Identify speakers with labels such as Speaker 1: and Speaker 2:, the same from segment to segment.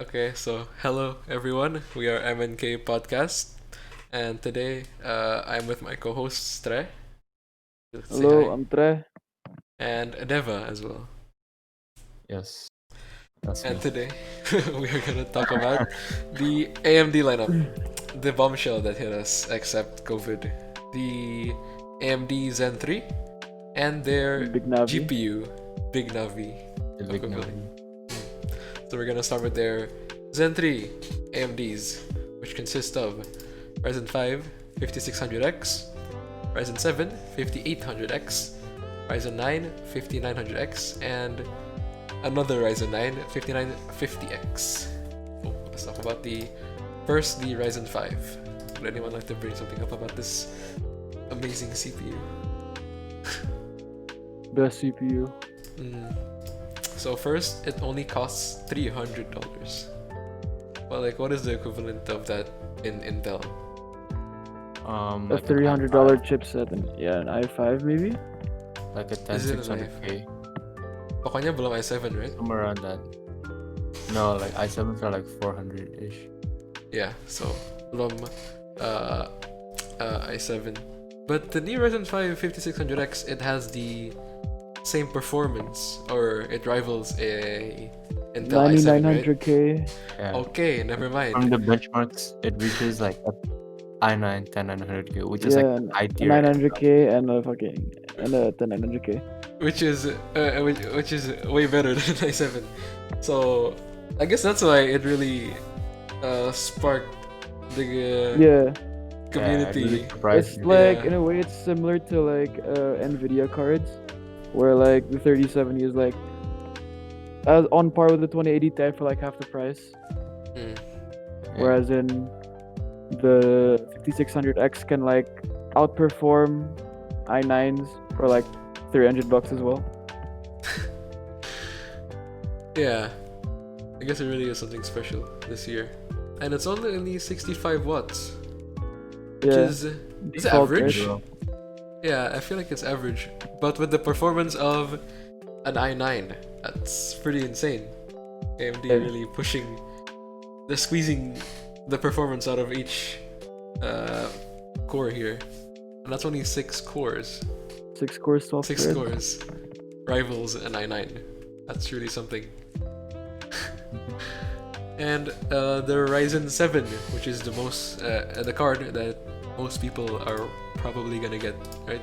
Speaker 1: Okay, so hello everyone. We are MnK podcast, and today I'm with my co-host Tre. Say
Speaker 2: Hello,
Speaker 1: hi,
Speaker 2: I'm Tre.
Speaker 1: and Deva as well.
Speaker 3: Yes, that's
Speaker 1: And
Speaker 3: me.
Speaker 1: today we are gonna talk about the AMD lineup, the bombshell that hit us, except COVID, the AMD Zen 3, and their
Speaker 2: Big Navi.
Speaker 1: GPU, Big Navi
Speaker 3: The Big
Speaker 1: equivalent.
Speaker 3: Navi.
Speaker 1: So we're gonna start with their Zen 3 AMDs, which consist of Ryzen 5 5600X, Ryzen 7 5800X, Ryzen 9 5900X, and another Ryzen 9 5950X. So let's talk about the Ryzen 5. Would anyone like to bring something up about this amazing CPU?
Speaker 2: Best CPU.
Speaker 1: So first, it only costs $300. Well, like, what is the equivalent of that in Intel?
Speaker 2: A
Speaker 3: Like
Speaker 2: $300 chipset and an i5 maybe.
Speaker 3: like a
Speaker 1: Is it an
Speaker 3: 10600K,
Speaker 1: Pokoknya belum i7, right?
Speaker 3: somewhere around that. No, like i7s are like 400-ish.
Speaker 1: Yeah, so belum i7. But the new Ryzen 5 5600X, it has the same performance, or it rivals a Intel i7, right?
Speaker 2: 9900K.
Speaker 3: Yeah.
Speaker 1: Okay, never
Speaker 3: From
Speaker 1: mind.
Speaker 3: the benchmarks, it reaches like a i9 10900K, which is
Speaker 2: Yeah,
Speaker 3: like high
Speaker 2: a
Speaker 3: tier.
Speaker 2: 900K and a 10900K.
Speaker 1: Which is way better than i7. So I guess that's why it really sparked the
Speaker 2: Yeah,
Speaker 1: community.
Speaker 3: Yeah, it really surprised
Speaker 2: it's
Speaker 3: me.
Speaker 2: like
Speaker 1: Yeah.
Speaker 2: in a way it's similar to like Nvidia cards, where like the 3070 is like on par with the 2080 Ti for like half the price,
Speaker 1: Mm.
Speaker 2: whereas in the 5600X can like outperform i9s for like $300 as well.
Speaker 1: Yeah, I guess it really is something special this year, and it's only 65 watts, which
Speaker 2: Yeah,
Speaker 1: is
Speaker 2: default, right?
Speaker 1: average. Yeah, I feel like it's average, but with the performance of an i9, that's pretty insane. AMD
Speaker 2: Yeah.
Speaker 1: really pushing, they're squeezing the performance out of each core here, and that's only 6 cores.
Speaker 2: 6 cores, 12
Speaker 1: Six
Speaker 2: threads.
Speaker 1: cores rivals an i9. That's really something. And the Ryzen 7, which is the card that most people are probably gonna get, right?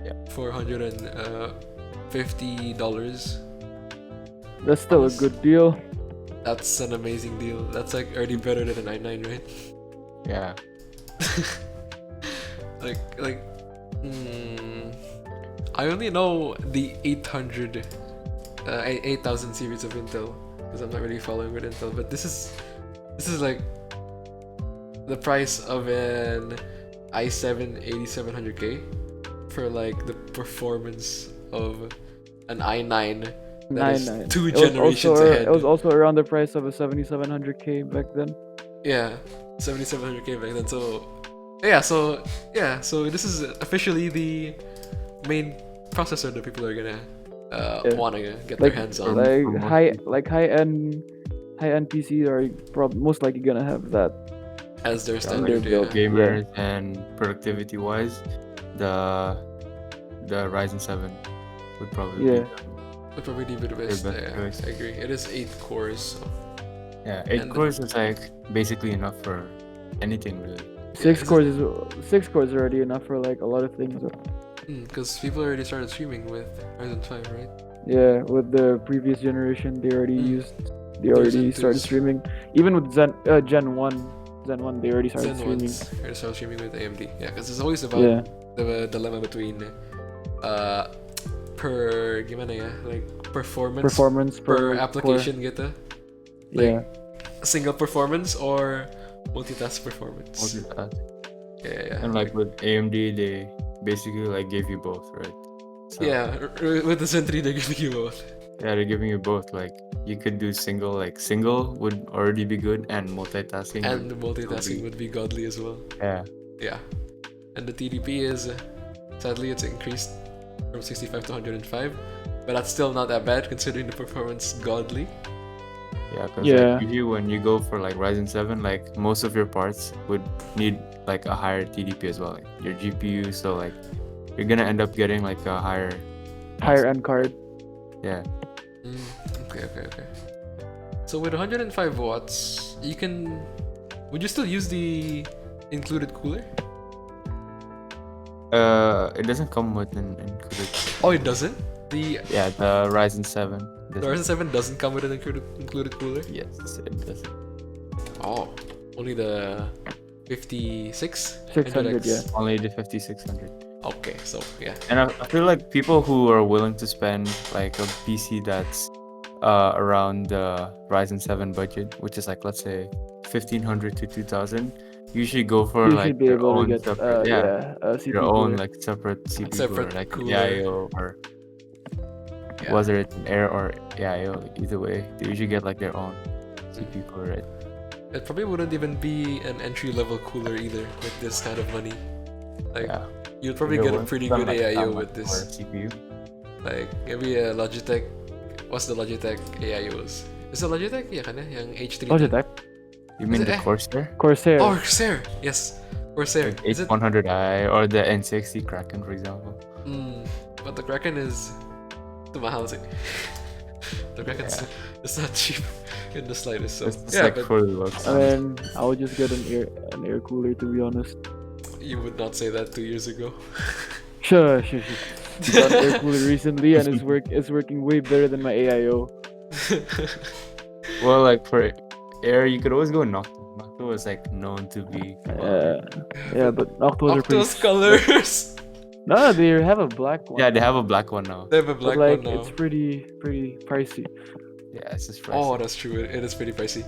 Speaker 3: Yeah.
Speaker 1: $450.
Speaker 2: That's still a good deal.
Speaker 1: That's an amazing deal. That's like already better than an i9, right?
Speaker 3: Yeah.
Speaker 1: like, I only know the 8000 series of Intel because I'm not really following with Intel. But this is like the price of an i7 8700K for like the performance of an i9 that is
Speaker 2: 9.9.
Speaker 1: two
Speaker 2: It was
Speaker 1: generations
Speaker 2: also
Speaker 1: ahead.
Speaker 2: it was also around the price of a 7700K back then.
Speaker 1: Yeah, 7700K back then. So this is officially the main processor that people are gonna wanna get their hands on.
Speaker 2: Like
Speaker 3: For most
Speaker 2: high end PCs are most likely gonna have that.
Speaker 1: As their
Speaker 3: Yeah,
Speaker 1: standard,
Speaker 2: like
Speaker 1: yeah.
Speaker 3: gamers and productivity wise, the Ryzen 7 would probably
Speaker 2: Yeah.
Speaker 3: be
Speaker 1: Would probably be the best.
Speaker 3: best
Speaker 1: Yeah,
Speaker 3: choice.
Speaker 1: I agree. It is 8 cores. So.
Speaker 3: yeah, 8
Speaker 1: And-
Speaker 3: cores is like basically enough for anything really.
Speaker 2: Six
Speaker 1: this
Speaker 2: cores is already enough for like a lot of things.
Speaker 1: Because people already started streaming with Ryzen 5, right?
Speaker 2: Yeah, with the previous generation, they already
Speaker 1: Zen
Speaker 2: started
Speaker 1: 2s.
Speaker 2: streaming. Even with Gen 1, they already started
Speaker 1: Zen
Speaker 2: streaming.
Speaker 1: ones already started streaming with AMD. Yeah, because it's always about
Speaker 2: Yeah,
Speaker 1: the dilemma between per gimana ya, like performance
Speaker 2: performance
Speaker 1: per
Speaker 2: core.
Speaker 1: application gitu.
Speaker 2: Yeah,
Speaker 1: Single performance or multitask performance.
Speaker 3: Multitask.
Speaker 1: Yeah.
Speaker 3: And like with AMD, they basically like gave you both, right? So,
Speaker 1: Yeah, with the Zen 3 they're giving you both.
Speaker 3: yeah, they're giving you both. Like you could do single would already be good, and multitasking.
Speaker 1: And the
Speaker 3: would
Speaker 1: multitasking would be godly as well.
Speaker 3: yeah,
Speaker 1: Yeah. And the TDP is, sadly, it's increased from 65 to 105, but that's still not that bad considering the performance godly.
Speaker 3: Yeah, because
Speaker 2: Yeah.
Speaker 3: like usually when you go for like Ryzen 7, like most of your parts would need like a higher TDP as well, like your GPU. So like you're gonna end up getting like a higher.
Speaker 2: Higher end card.
Speaker 3: Yeah.
Speaker 1: Okay. So with 105 watts, you can. Would you still use the included cooler?
Speaker 3: It doesn't come with an included.
Speaker 1: Oh, it doesn't. The
Speaker 3: The Ryzen 7.
Speaker 1: Ryzen 7 doesn't come with an included cooler.
Speaker 3: Yes, it doesn't.
Speaker 1: Oh, only the 56.
Speaker 2: 600, yeah.
Speaker 3: Only the 5600.
Speaker 1: Okay, so yeah.
Speaker 3: And I feel like people who are willing to spend like a PC that's around the Ryzen 7 budget, which is like let's say 1500 to 2000, usually go for
Speaker 2: You
Speaker 3: like
Speaker 2: should be
Speaker 3: your
Speaker 2: able to
Speaker 3: own
Speaker 2: get
Speaker 3: separate,
Speaker 2: a CPU
Speaker 3: your own
Speaker 2: cooler.
Speaker 3: like separate CPU
Speaker 1: Separate
Speaker 3: cooler, like
Speaker 1: cooler.
Speaker 3: AIO or
Speaker 1: Yeah.
Speaker 3: whether it's an Air or AIO, either way, they usually get like their own CPU cooler, right?
Speaker 1: It probably wouldn't even be an entry-level cooler either with this kind of money. Like,
Speaker 3: Yeah.
Speaker 1: you'd probably
Speaker 3: You're
Speaker 1: get a
Speaker 3: willing to
Speaker 1: pretty
Speaker 3: spend,
Speaker 1: good
Speaker 3: like, that
Speaker 1: AIO
Speaker 3: much
Speaker 1: with
Speaker 3: for a
Speaker 1: this.
Speaker 3: CPU.
Speaker 1: Like, maybe a Logitech. What's the Logitech AIOs? Is it Logitech? Yeah, kinda. Yung H3.
Speaker 2: Logitech.
Speaker 3: You mean
Speaker 1: it
Speaker 3: the
Speaker 1: eh?
Speaker 3: Corsair?
Speaker 2: Corsair.
Speaker 1: Oh, Corsair. Yes, Corsair.
Speaker 3: Like
Speaker 1: Is it?
Speaker 3: H100i or the N60 Kraken, for example.
Speaker 1: But the Kraken is too mahal. The Kraken's it's not cheap in the slightest. So
Speaker 3: It's
Speaker 1: yeah,
Speaker 3: like
Speaker 1: but
Speaker 3: 40 bucks.
Speaker 2: I mean, I would just get an air cooler, to be honest.
Speaker 1: you would not say that 2 years ago.
Speaker 2: Sure. We got an air cooler recently, and it's working way better than my AIO.
Speaker 3: Well, like for Air, you could always go Noctua. Noctua is like known to be.
Speaker 2: Yeah, but Noctuas are pretty.
Speaker 1: Octo's colors.
Speaker 2: No, they have a black one.
Speaker 3: Yeah, they have a black one now.
Speaker 1: They have a
Speaker 2: But
Speaker 1: black
Speaker 2: like,
Speaker 1: one now.
Speaker 2: it's pretty pricey.
Speaker 3: Yeah, it's just
Speaker 1: Oh,
Speaker 3: pricey.
Speaker 1: that's true. It is pretty pricey.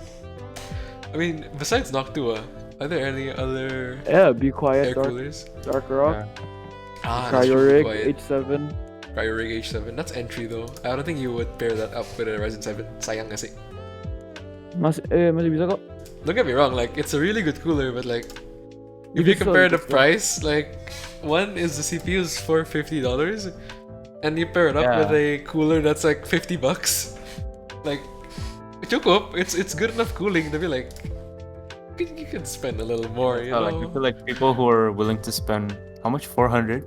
Speaker 1: I mean, besides Noctua, are there any other
Speaker 2: Yeah, Be Quiet,
Speaker 1: air
Speaker 2: Dark
Speaker 1: coolers?
Speaker 2: Rock,
Speaker 3: Yeah.
Speaker 1: That's true,
Speaker 2: Cryorig,
Speaker 1: quiet.
Speaker 2: H7.
Speaker 1: Cryorig H7. That's entry though. I don't think you would pair that up with a Ryzen 7. Sayang kasi.
Speaker 2: Masih bisa kok.
Speaker 1: Don't get me wrong, like it's a really good cooler, but like
Speaker 2: You
Speaker 1: if you
Speaker 2: can still
Speaker 1: compare the
Speaker 2: get that.
Speaker 1: price, like one is the CPU's for $50, and you pair it up
Speaker 3: Yeah.
Speaker 1: with a cooler that's like $50. Like, cukup, it's good enough cooling to be like you can spend a little more, you
Speaker 3: Like, I
Speaker 1: know.
Speaker 3: feel like people who are willing to spend how much? 400?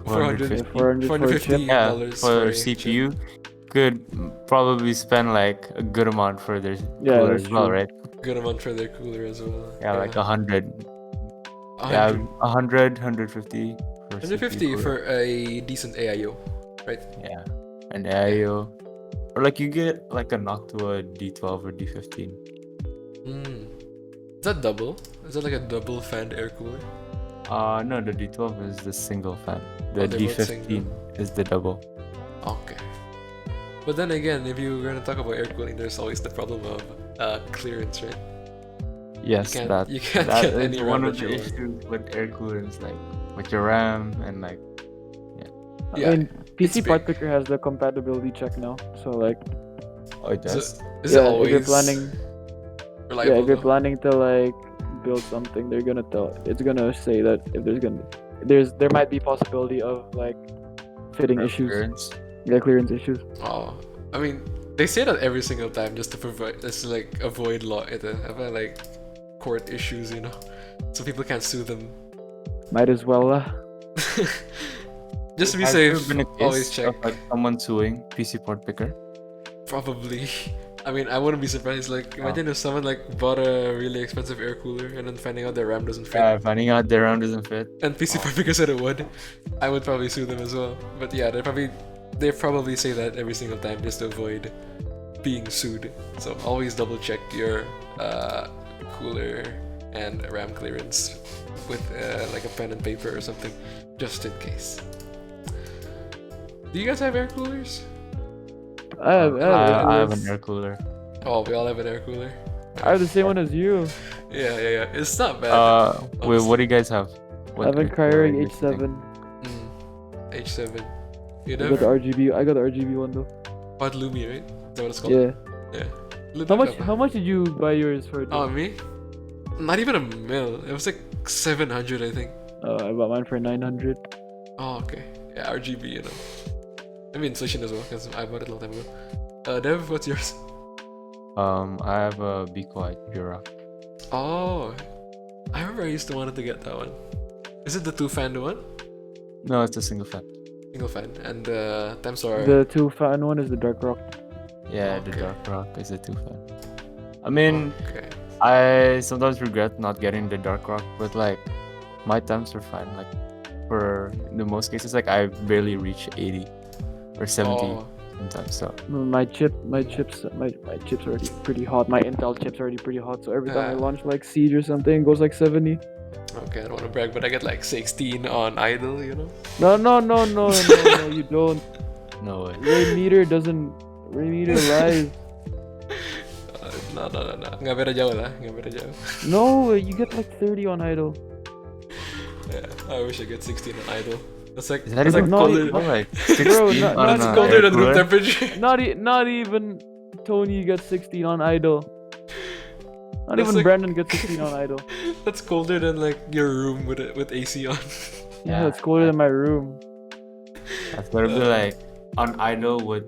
Speaker 1: 400.
Speaker 2: 400 for a chip.
Speaker 1: $450
Speaker 3: Yeah,
Speaker 1: a
Speaker 3: for
Speaker 1: chip.
Speaker 3: CPU, could probably spend like a good amount for their
Speaker 2: Yeah,
Speaker 3: cooler
Speaker 2: that's
Speaker 3: as well,
Speaker 2: true.
Speaker 3: right?
Speaker 1: Good amount for their cooler as well.
Speaker 3: Yeah, like 100. Yeah, 100, 150 for
Speaker 1: 150
Speaker 3: CPU cooler.
Speaker 1: for a decent AIO, right?
Speaker 3: Yeah, and AIO, or like you get like a Noctua D12 or D15.
Speaker 1: Is that double? Is that like a double fanned air cooler?
Speaker 3: No, the D12 is the single fan. The
Speaker 1: Oh, they're both
Speaker 3: D15
Speaker 1: single.
Speaker 3: is the double.
Speaker 1: Okay. But then again, if you're gonna talk about air cooling, there's always the problem of clearance, right?
Speaker 3: Yes,
Speaker 1: can't-
Speaker 3: that
Speaker 1: you can't
Speaker 3: that
Speaker 1: get
Speaker 3: is
Speaker 1: any
Speaker 3: one
Speaker 1: RAM
Speaker 3: of
Speaker 1: that
Speaker 3: the
Speaker 1: you want.
Speaker 3: issues with air coolers, like with your RAM and like.
Speaker 1: Yeah,
Speaker 2: I mean, PC
Speaker 1: big.
Speaker 2: Part Picker has the compatibility check now, so like,
Speaker 3: Oh, it
Speaker 1: Is
Speaker 3: does.
Speaker 1: Is it
Speaker 2: yeah,
Speaker 1: always
Speaker 2: if you're planning,
Speaker 1: reliable?
Speaker 2: if you're
Speaker 1: though?
Speaker 2: planning to like build something, it's gonna say that if there might be possibility of like fitting issues,
Speaker 3: Clearance.
Speaker 2: clearance issues.
Speaker 1: Oh, I mean, they say that every single time just to provide, just to like avoid about like court issues, you know, so people can't sue them.
Speaker 2: Might as well.
Speaker 1: Just to be
Speaker 3: Has there
Speaker 1: safe,
Speaker 3: been a case
Speaker 1: always check.
Speaker 3: of, like, someone suing PC Port Picker?
Speaker 1: Probably. I mean, I wouldn't be surprised. Like, imagine if someone like bought a really expensive air cooler and then finding out their RAM doesn't fit,
Speaker 3: Yeah, finding out their RAM doesn't fit.
Speaker 1: and PC Perfect said it would. I would probably sue them as well. But yeah, they probably say that every single time just to avoid being sued. So always double check your cooler and RAM clearance with like a pen and paper or something, just in case. Do you guys have air coolers?
Speaker 2: I have
Speaker 3: I have
Speaker 2: coolers.
Speaker 3: an air cooler.
Speaker 1: Oh, we all have an air cooler.
Speaker 2: I have the same one as you.
Speaker 1: Yeah. It's not bad.
Speaker 3: Wait, what do you guys have?
Speaker 2: I have a
Speaker 3: air cooler are
Speaker 2: Cryorig
Speaker 3: you using?
Speaker 1: Mm. H7. You
Speaker 2: I got
Speaker 1: never?
Speaker 2: the RGB. I got the RGB one though.
Speaker 1: Quad Lumi, right? Is that what it's called?
Speaker 2: Yeah.
Speaker 1: Yeah.
Speaker 2: How much did you buy yours for?
Speaker 1: Oh, me? Not even a mil. It was like 700, I think.
Speaker 2: I bought mine for 900.
Speaker 1: Oh, okay. Yeah, RGB, you know. I mean, inflation as well, because I bought it a long time ago. Dev, what's yours?
Speaker 3: I have a Be Quiet Bureau.
Speaker 1: Oh, I remember I used to wanted to get that one. Is it the two-fan one?
Speaker 3: No, it's a single fan.
Speaker 1: Single fan. And the temps are...
Speaker 2: The 2-fan one is the Dark Rock.
Speaker 3: Yeah, the
Speaker 1: Okay.
Speaker 3: Dark Rock is a 2-fan. I mean,
Speaker 1: Okay.
Speaker 3: I sometimes regret not getting the Dark Rock, but like my temps are fine. Like for the most cases, like I barely reach 80 or 70
Speaker 1: Oh,
Speaker 3: sometimes. So
Speaker 2: My chips already pretty hot. My Intel chips already pretty hot. So every time I
Speaker 1: Ah.
Speaker 2: launch like Siege or something, it goes like 70.
Speaker 1: okay, I don't want to brag, but I get like 16 on idle, you know?
Speaker 2: No, you don't.
Speaker 3: no way.
Speaker 2: Ray meter lies.
Speaker 1: No. Nggak beda jauh lah, nggak beda jauh.
Speaker 2: No, you get like 30 on idle.
Speaker 1: Yeah, I wish I get 16 on idle. That's like,
Speaker 3: Is that
Speaker 1: that's like
Speaker 3: even
Speaker 2: not
Speaker 1: colder,
Speaker 3: possible? Like
Speaker 2: Bro,
Speaker 3: 16
Speaker 2: not-
Speaker 3: on
Speaker 2: not
Speaker 1: that's
Speaker 3: a
Speaker 1: colder
Speaker 3: air
Speaker 1: than room
Speaker 3: cooler?
Speaker 1: temperature.
Speaker 2: Not even Tony gets 16 on idle. Not
Speaker 1: That's
Speaker 2: even
Speaker 1: like-
Speaker 2: Brandon gets 16 on idle.
Speaker 1: That's colder than like your room with AC on.
Speaker 2: Yeah,
Speaker 3: Yeah.
Speaker 2: it's colder than my room.
Speaker 3: That's gotta be like on idle with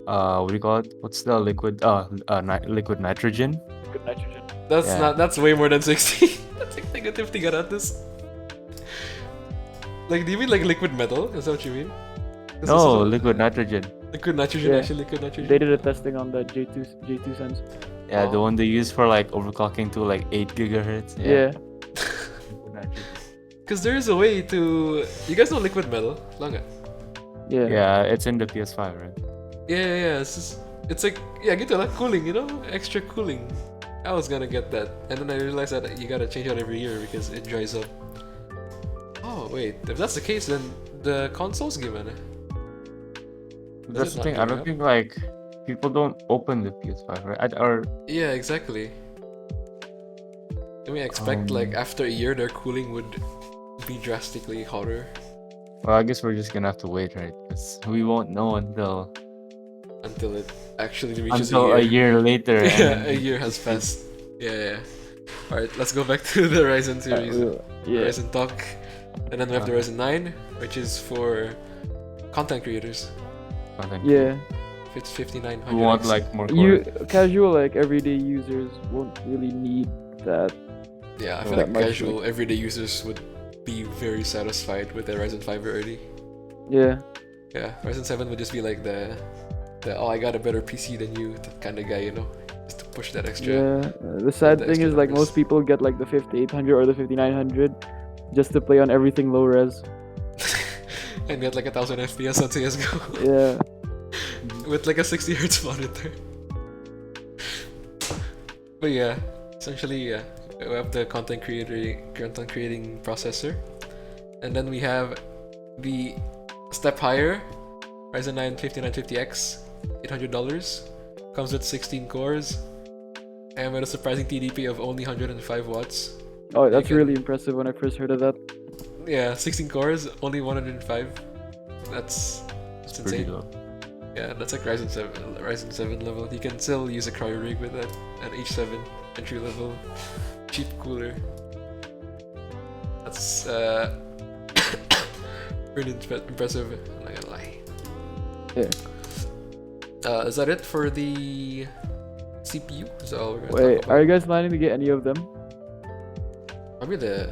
Speaker 3: what do you call it? What's the liquid? Liquid nitrogen.
Speaker 2: Good nitrogen.
Speaker 1: That's
Speaker 3: Yeah.
Speaker 1: not. That's way more than 60. That's like negative 300. Like, do you mean like liquid metal? Is that what you mean? This is
Speaker 3: No,
Speaker 1: also-
Speaker 3: liquid nitrogen.
Speaker 1: Liquid nitrogen.
Speaker 2: Yeah.
Speaker 1: Actually, liquid nitrogen.
Speaker 2: They did a testing on that J2 sense.
Speaker 3: Yeah, the
Speaker 1: Oh.
Speaker 3: one they use for like overclocking to like 8 gigahertz.
Speaker 2: Yeah.
Speaker 3: Liquid nitrogen.
Speaker 1: Because there is a way to. You guys know liquid metal? Langa.
Speaker 2: Yeah.
Speaker 3: Yeah, it's in the PS5, right?
Speaker 1: Yeah. It's like gitu lah, cooling. You know, extra cooling. I was gonna get that, and then I realized that you gotta change out every year because it dries up. Oh wait, if that's the case, then the consoles gimana?
Speaker 3: That's
Speaker 1: it
Speaker 3: the
Speaker 1: not
Speaker 3: thing. I
Speaker 1: going
Speaker 3: don't
Speaker 1: up?
Speaker 3: think like people don't open the PS5, right? Or
Speaker 1: Yeah, exactly. Can we expect like
Speaker 3: Um,
Speaker 1: after a year their cooling would be drastically hotter
Speaker 3: well, I guess we're just gonna have to wait, right? Because we won't know until
Speaker 1: until it actually reaches
Speaker 3: a
Speaker 1: a year?
Speaker 3: year later. and
Speaker 1: Yeah,
Speaker 3: then
Speaker 1: a year has passed. Yeah. Alright, let's go back to the Ryzen series.
Speaker 2: Yeah.
Speaker 1: Ryzen talk. And then we have the Ryzen 9, which is for content creators.
Speaker 3: content.
Speaker 2: Yeah.
Speaker 1: It's 5900.
Speaker 3: We want like more
Speaker 2: You
Speaker 3: cores.
Speaker 2: casual like everyday users won't really need that.
Speaker 1: Yeah, I feel
Speaker 2: that
Speaker 1: like
Speaker 2: much,
Speaker 1: casual everyday users would be very satisfied with the Ryzen 5 already.
Speaker 2: Yeah.
Speaker 1: Yeah, Ryzen 7 would just be like the oh, I got a better PC than you, that kind of guy, you know, just to push that extra.
Speaker 2: Yeah. The sad
Speaker 1: the
Speaker 2: thing
Speaker 1: extra
Speaker 2: is like
Speaker 1: numbers.
Speaker 2: most people get like the 5800 or the 5900 just to play on everything low res.
Speaker 1: And get like 1000 FPS on CS:GO
Speaker 2: Yeah.
Speaker 1: with like a 60 Hz monitor. But yeah, essentially, yeah, we have the content creating processor, and then we have the step higher Ryzen 9 5950X, $800, comes with 16 cores, and with a surprising TDP of only 105 watts.
Speaker 2: Oh, that's
Speaker 1: can-
Speaker 2: really impressive when I first heard of that.
Speaker 1: Yeah, 16 cores, only 105. That's
Speaker 3: Pretty
Speaker 1: insane.
Speaker 3: low.
Speaker 1: Yeah, that's like Ryzen 7 level. You can still use a cryo rig with that, an H7 entry level cheap cooler. That's pretty impressive. I'm not gonna lie.
Speaker 2: Yeah.
Speaker 1: Is that it for the CPU? Is that all we're gonna
Speaker 2: Wait,
Speaker 1: talk about?
Speaker 2: are you guys planning to get any of them?
Speaker 1: Probably the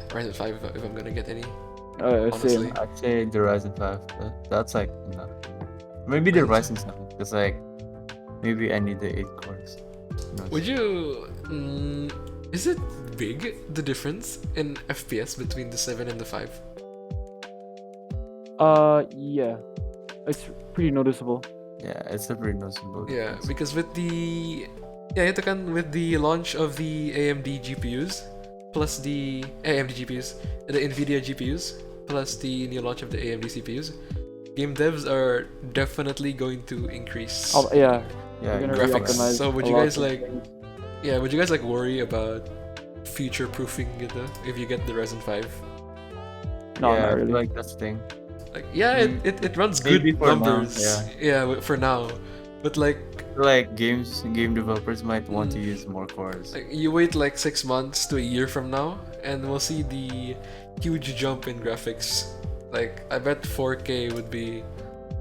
Speaker 1: Ryzen 5 if I'm gonna get any.
Speaker 2: Same.
Speaker 1: Honestly.
Speaker 3: I'd say the Ryzen 5. That's like enough. Maybe the
Speaker 1: Ryzen
Speaker 3: Ryzen 7. Because like maybe I need the 8 cores. Who knows?
Speaker 1: Would you? Is it big the difference in FPS between the 7 and the 5?
Speaker 2: Yeah. It's pretty noticeable.
Speaker 3: Yeah, it's a pretty noticeable.
Speaker 1: Yeah,
Speaker 3: difference.
Speaker 1: because with the ito kan with the launch of the AMD GPUs plus the AMD GPUs, the Nvidia GPUs plus the new launch of the AMD CPUs, game devs are definitely going to increase.
Speaker 2: Oh, yeah.
Speaker 3: Yeah,
Speaker 2: They're gonna
Speaker 1: graphics.
Speaker 2: re-optimize
Speaker 1: So would
Speaker 2: a
Speaker 1: you
Speaker 2: lot
Speaker 1: guys
Speaker 2: of
Speaker 1: like-
Speaker 2: things.
Speaker 1: Yeah, would you guys like worry about future proofing if you get the Ryzen 5?
Speaker 2: No,
Speaker 3: yeah,
Speaker 2: not
Speaker 3: I feel
Speaker 2: really.
Speaker 3: like that's the thing.
Speaker 1: Like it runs
Speaker 3: Maybe
Speaker 1: good
Speaker 3: for now,
Speaker 1: numbers. For now. But like
Speaker 3: I feel like game developers might want to use more cores.
Speaker 1: Like, you wait like 6 months to a year from now, and we'll see the huge jump in graphics. Like, I bet 4K would be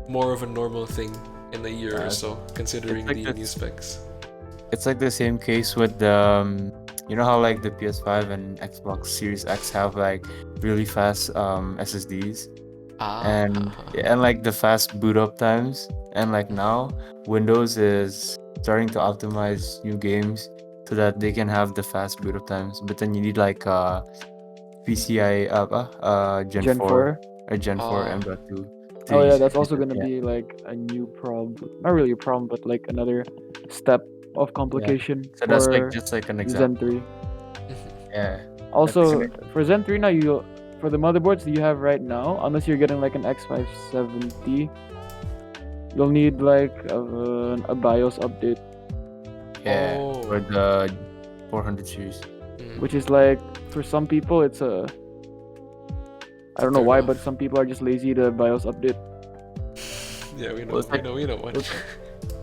Speaker 1: more of a normal thing in a year or so, considering
Speaker 3: like
Speaker 1: the
Speaker 3: this-
Speaker 1: new specs.
Speaker 3: It's like the same case with the, you know how like the PS5 and Xbox Series X have like really fast SSDs and like the fast boot up times, and like now Windows is starting to optimize new games so that they can have the fast boot up times, but then you need like PCI Gen,
Speaker 2: Gen
Speaker 3: 4
Speaker 2: 4.
Speaker 3: or Gen 4
Speaker 1: Ah.
Speaker 3: M.2 to
Speaker 2: Oh yeah,
Speaker 3: use
Speaker 2: that's
Speaker 3: it.
Speaker 2: also gonna
Speaker 3: Yeah.
Speaker 2: be like a new problem. Not really a problem, but like another step of complication
Speaker 3: So that's like
Speaker 2: for
Speaker 3: just like an
Speaker 2: Zen
Speaker 3: example.
Speaker 2: 3.
Speaker 3: Yeah.
Speaker 2: Also,
Speaker 3: That's
Speaker 2: for Zen 3 now, for the motherboards that you have right now, unless you're getting like an X570, you'll need like a BIOS update,
Speaker 3: Yeah.
Speaker 1: Oh.
Speaker 3: For the 400 series.
Speaker 2: which is like for some people it's a I don't know
Speaker 1: Turn
Speaker 2: why,
Speaker 1: off.
Speaker 2: but some people are just lazy to BIOS update.
Speaker 1: Yeah, we know,
Speaker 3: Well, it's like-
Speaker 1: we know what.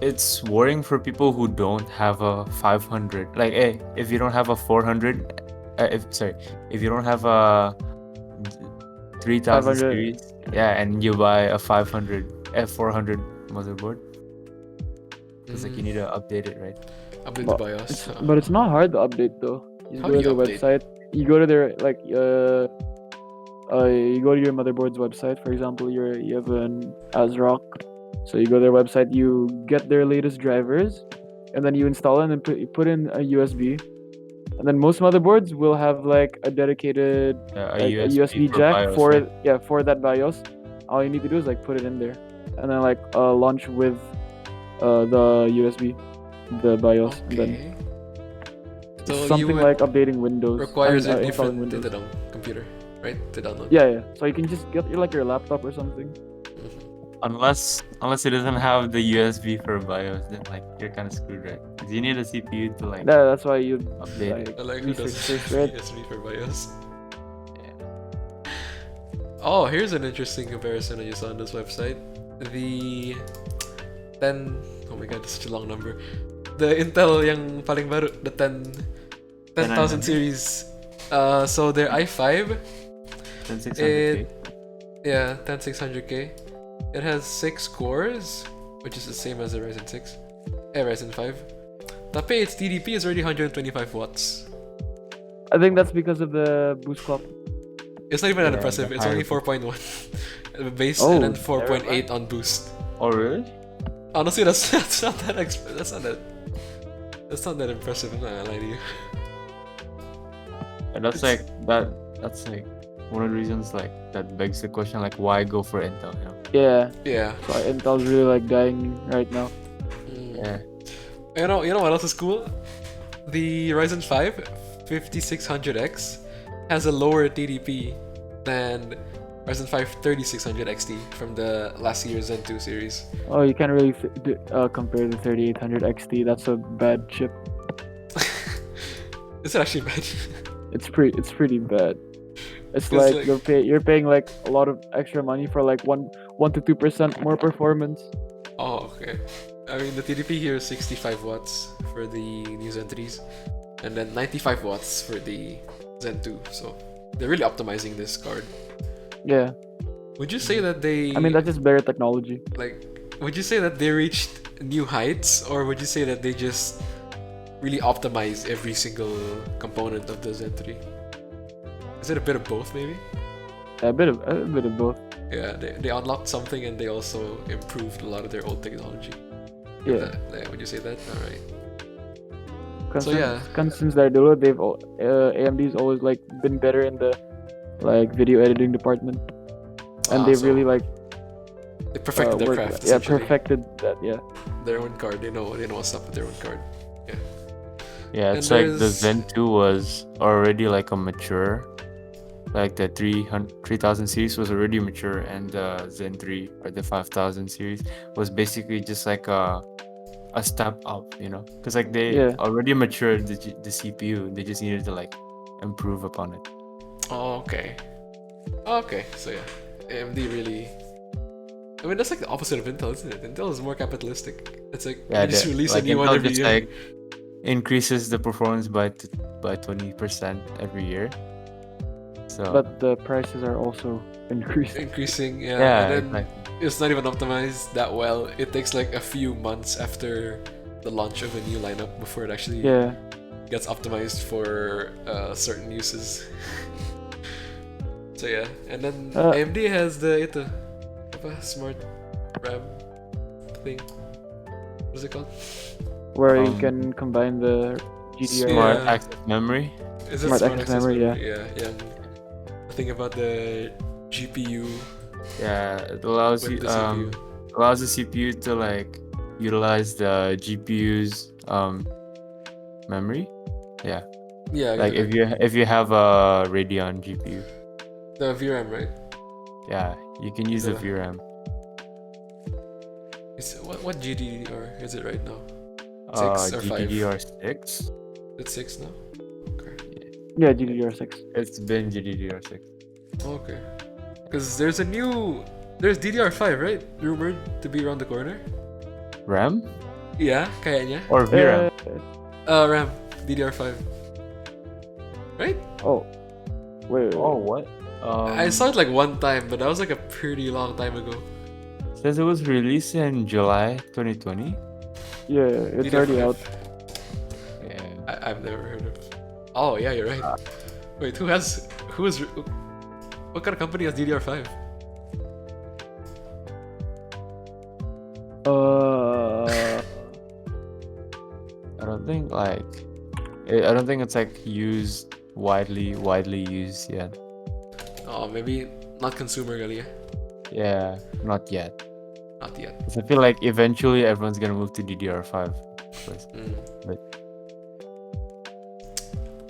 Speaker 3: It's worrying for people who don't have a 500. Like, hey, if you don't have a 400, if you don't have a 3000
Speaker 2: 500.
Speaker 3: series, yeah, and you buy a 500 F400 motherboard, it's like you need to update it, right?
Speaker 1: Update
Speaker 2: But
Speaker 1: the BIOS.
Speaker 2: But it's not hard to update though. You just
Speaker 1: How
Speaker 2: go
Speaker 1: do
Speaker 2: to
Speaker 1: you
Speaker 2: their
Speaker 1: update?
Speaker 2: website. You go to their like you go to your motherboard's website. For example, you have an ASRock, so you go to their website. You get their latest drivers, and then you install it and put in a USB. And then most motherboards will have like a dedicated
Speaker 3: A
Speaker 2: like, a
Speaker 3: USB
Speaker 2: USB
Speaker 3: for
Speaker 2: jack
Speaker 3: BIOS,
Speaker 2: for
Speaker 3: right?
Speaker 2: for that BIOS. All you need to do is like put it in there, and then like launch with the USB, the BIOS, and then
Speaker 1: Okay.
Speaker 2: it's
Speaker 1: So you
Speaker 2: something
Speaker 1: would
Speaker 2: like updating Windows.
Speaker 1: requires a
Speaker 2: installing
Speaker 1: different
Speaker 2: Windows.
Speaker 1: Titadong computer, right? To download.
Speaker 2: Yeah. So you can just get your laptop or something.
Speaker 3: Unless it doesn't have the USB for BIOS, then like you're kind of screwed, right? Because you need a CPU to like
Speaker 2: Yeah, that's why you
Speaker 3: update it.
Speaker 1: I like who
Speaker 2: research
Speaker 1: does
Speaker 2: first, right?
Speaker 1: USB for BIOS. Oh, here's an interesting comparison I just saw on this website. The 10, oh my god, that's such a long number. The Intel yung paling baru, the 10,000 series. So their i5,
Speaker 3: 10600K.
Speaker 1: yeah, 10600K. It has 6 cores, which is the same as the Ryzen 6. Ryzen 5. Tapi its TDP is already 125 watts.
Speaker 2: I think that's because of the boost clock.
Speaker 1: It's not even that
Speaker 3: Yeah,
Speaker 1: impressive.
Speaker 3: the
Speaker 1: It's only
Speaker 3: higher
Speaker 1: 4.1 base
Speaker 2: Oh,
Speaker 1: and then
Speaker 2: never
Speaker 1: 4.8 on boost.
Speaker 3: Oh really?
Speaker 1: Honestly, that's not that that's not that impressive. I'm not gonna lie to you.
Speaker 3: And that's like that's like one of the reasons like that begs the question like why go for Intel, you know?
Speaker 2: Yeah.
Speaker 1: Yeah.
Speaker 2: So Intel's really like dying right now.
Speaker 3: Yeah.
Speaker 1: You know what else is cool? The Ryzen 5 5600X has a lower TDP than Ryzen 5 3600 XT from the last year's Zen 2 series.
Speaker 2: Oh, you can't really compare the 3800 XT. That's a bad chip.
Speaker 1: Is it actually bad?
Speaker 2: It's pretty bad. It's
Speaker 1: 'Cause,
Speaker 2: like,
Speaker 1: like-
Speaker 2: you're paying like a lot of extra money for like 1 to 2% more performance.
Speaker 1: Oh, okay. I mean, the TDP here is 65 watts for the new Zen 3s, and then 95 watts for the Zen 2. So they're really optimizing this card.
Speaker 2: Yeah.
Speaker 1: Would you say that they?
Speaker 2: I mean, that's just better technology.
Speaker 1: like. Would you say that they reached new heights, or would you say that they just really optimize every single component of the Zen 3? Is it a bit of both, maybe?
Speaker 2: A bit of both.
Speaker 1: Yeah, they unlocked something and they also improved a lot of their old technology.
Speaker 2: Yeah.
Speaker 1: Would you say that? Alright.
Speaker 2: Cause
Speaker 1: So, yeah.
Speaker 2: since they're dulu, AMD's always like been better in the like video editing department, and they've
Speaker 1: So
Speaker 2: really like
Speaker 1: they perfected their
Speaker 2: worked-
Speaker 1: craft.
Speaker 2: Yeah,
Speaker 1: essentially.
Speaker 2: perfected that. Yeah.
Speaker 1: Their own card. They know what's up with their own card.
Speaker 3: Yeah,
Speaker 1: And
Speaker 3: it's like the
Speaker 1: there's-
Speaker 3: Zen 2 was already like a mature, like the 3000 series was already mature, and the Zen 3 or the 5000 series was basically just like a step up, you know? Because like they
Speaker 2: Yeah.
Speaker 3: already matured the CPU, they just needed to like improve upon it.
Speaker 1: Oh, okay. Okay, so yeah, AMD really. I mean, that's like the opposite of Intel, isn't it? Intel is more capitalistic. It's like
Speaker 3: Yeah,
Speaker 1: they just release
Speaker 3: like
Speaker 1: a new one
Speaker 3: Intel
Speaker 1: every
Speaker 3: just
Speaker 1: year.
Speaker 3: like increases the performance by 20% every year. So
Speaker 2: But the prices are also increasing.
Speaker 1: Increasing, yeah.
Speaker 3: yeah,
Speaker 1: And then
Speaker 3: exactly.
Speaker 1: it's not even optimized that well. It takes like a few months after the launch of a new lineup before it actually
Speaker 2: Yeah.
Speaker 1: gets optimized for certain uses. So yeah, and then AMD has the smart RAM thing. What's it called?
Speaker 2: Where you can combine the GDR.
Speaker 3: Smart
Speaker 1: Yeah.
Speaker 3: access memory.
Speaker 1: Is it
Speaker 2: Smart
Speaker 1: smart
Speaker 2: access
Speaker 1: access
Speaker 2: memory,
Speaker 1: memory? Yeah. The thing about the GPU
Speaker 3: Yeah, it allows
Speaker 1: with
Speaker 3: you
Speaker 1: the CPU.
Speaker 3: allows the CPU to like utilize the GPU's memory. Yeah.
Speaker 1: Yeah,
Speaker 3: Like
Speaker 1: exactly.
Speaker 3: if you have a Radeon GPU,
Speaker 1: The VRAM, right?
Speaker 3: yeah, you can use the
Speaker 1: The-
Speaker 3: VRAM.
Speaker 1: What GDDR is it right now? 6 or 5?
Speaker 3: GDDR6.
Speaker 1: It's 6 now? Okay.
Speaker 2: Yeah, GDDR6.
Speaker 3: It's been GDDR6.
Speaker 1: Okay. Because there's DDR5, right? Rumored to be around the corner?
Speaker 3: RAM
Speaker 1: Yeah, kayaknya.
Speaker 3: or VRAM?
Speaker 1: RAM, DDR5. Right?
Speaker 2: Oh. Wait.
Speaker 3: Oh, what?
Speaker 1: I saw it like one time, but that was like a pretty long time ago.
Speaker 3: Says it was released in July 2020.
Speaker 2: Yeah, it's already
Speaker 1: DDR5.
Speaker 2: out.
Speaker 3: Yeah.
Speaker 1: I've never heard of. Oh yeah, you're right. Wait, what kind of company has DDR5?
Speaker 3: I don't think like I don't think it's like used widely used yet.
Speaker 1: Oh, maybe not consumer kali ya.
Speaker 3: Yeah, not yet.
Speaker 1: Not yet.
Speaker 3: 'Cause I feel like eventually everyone's gonna move to DDR5. first. But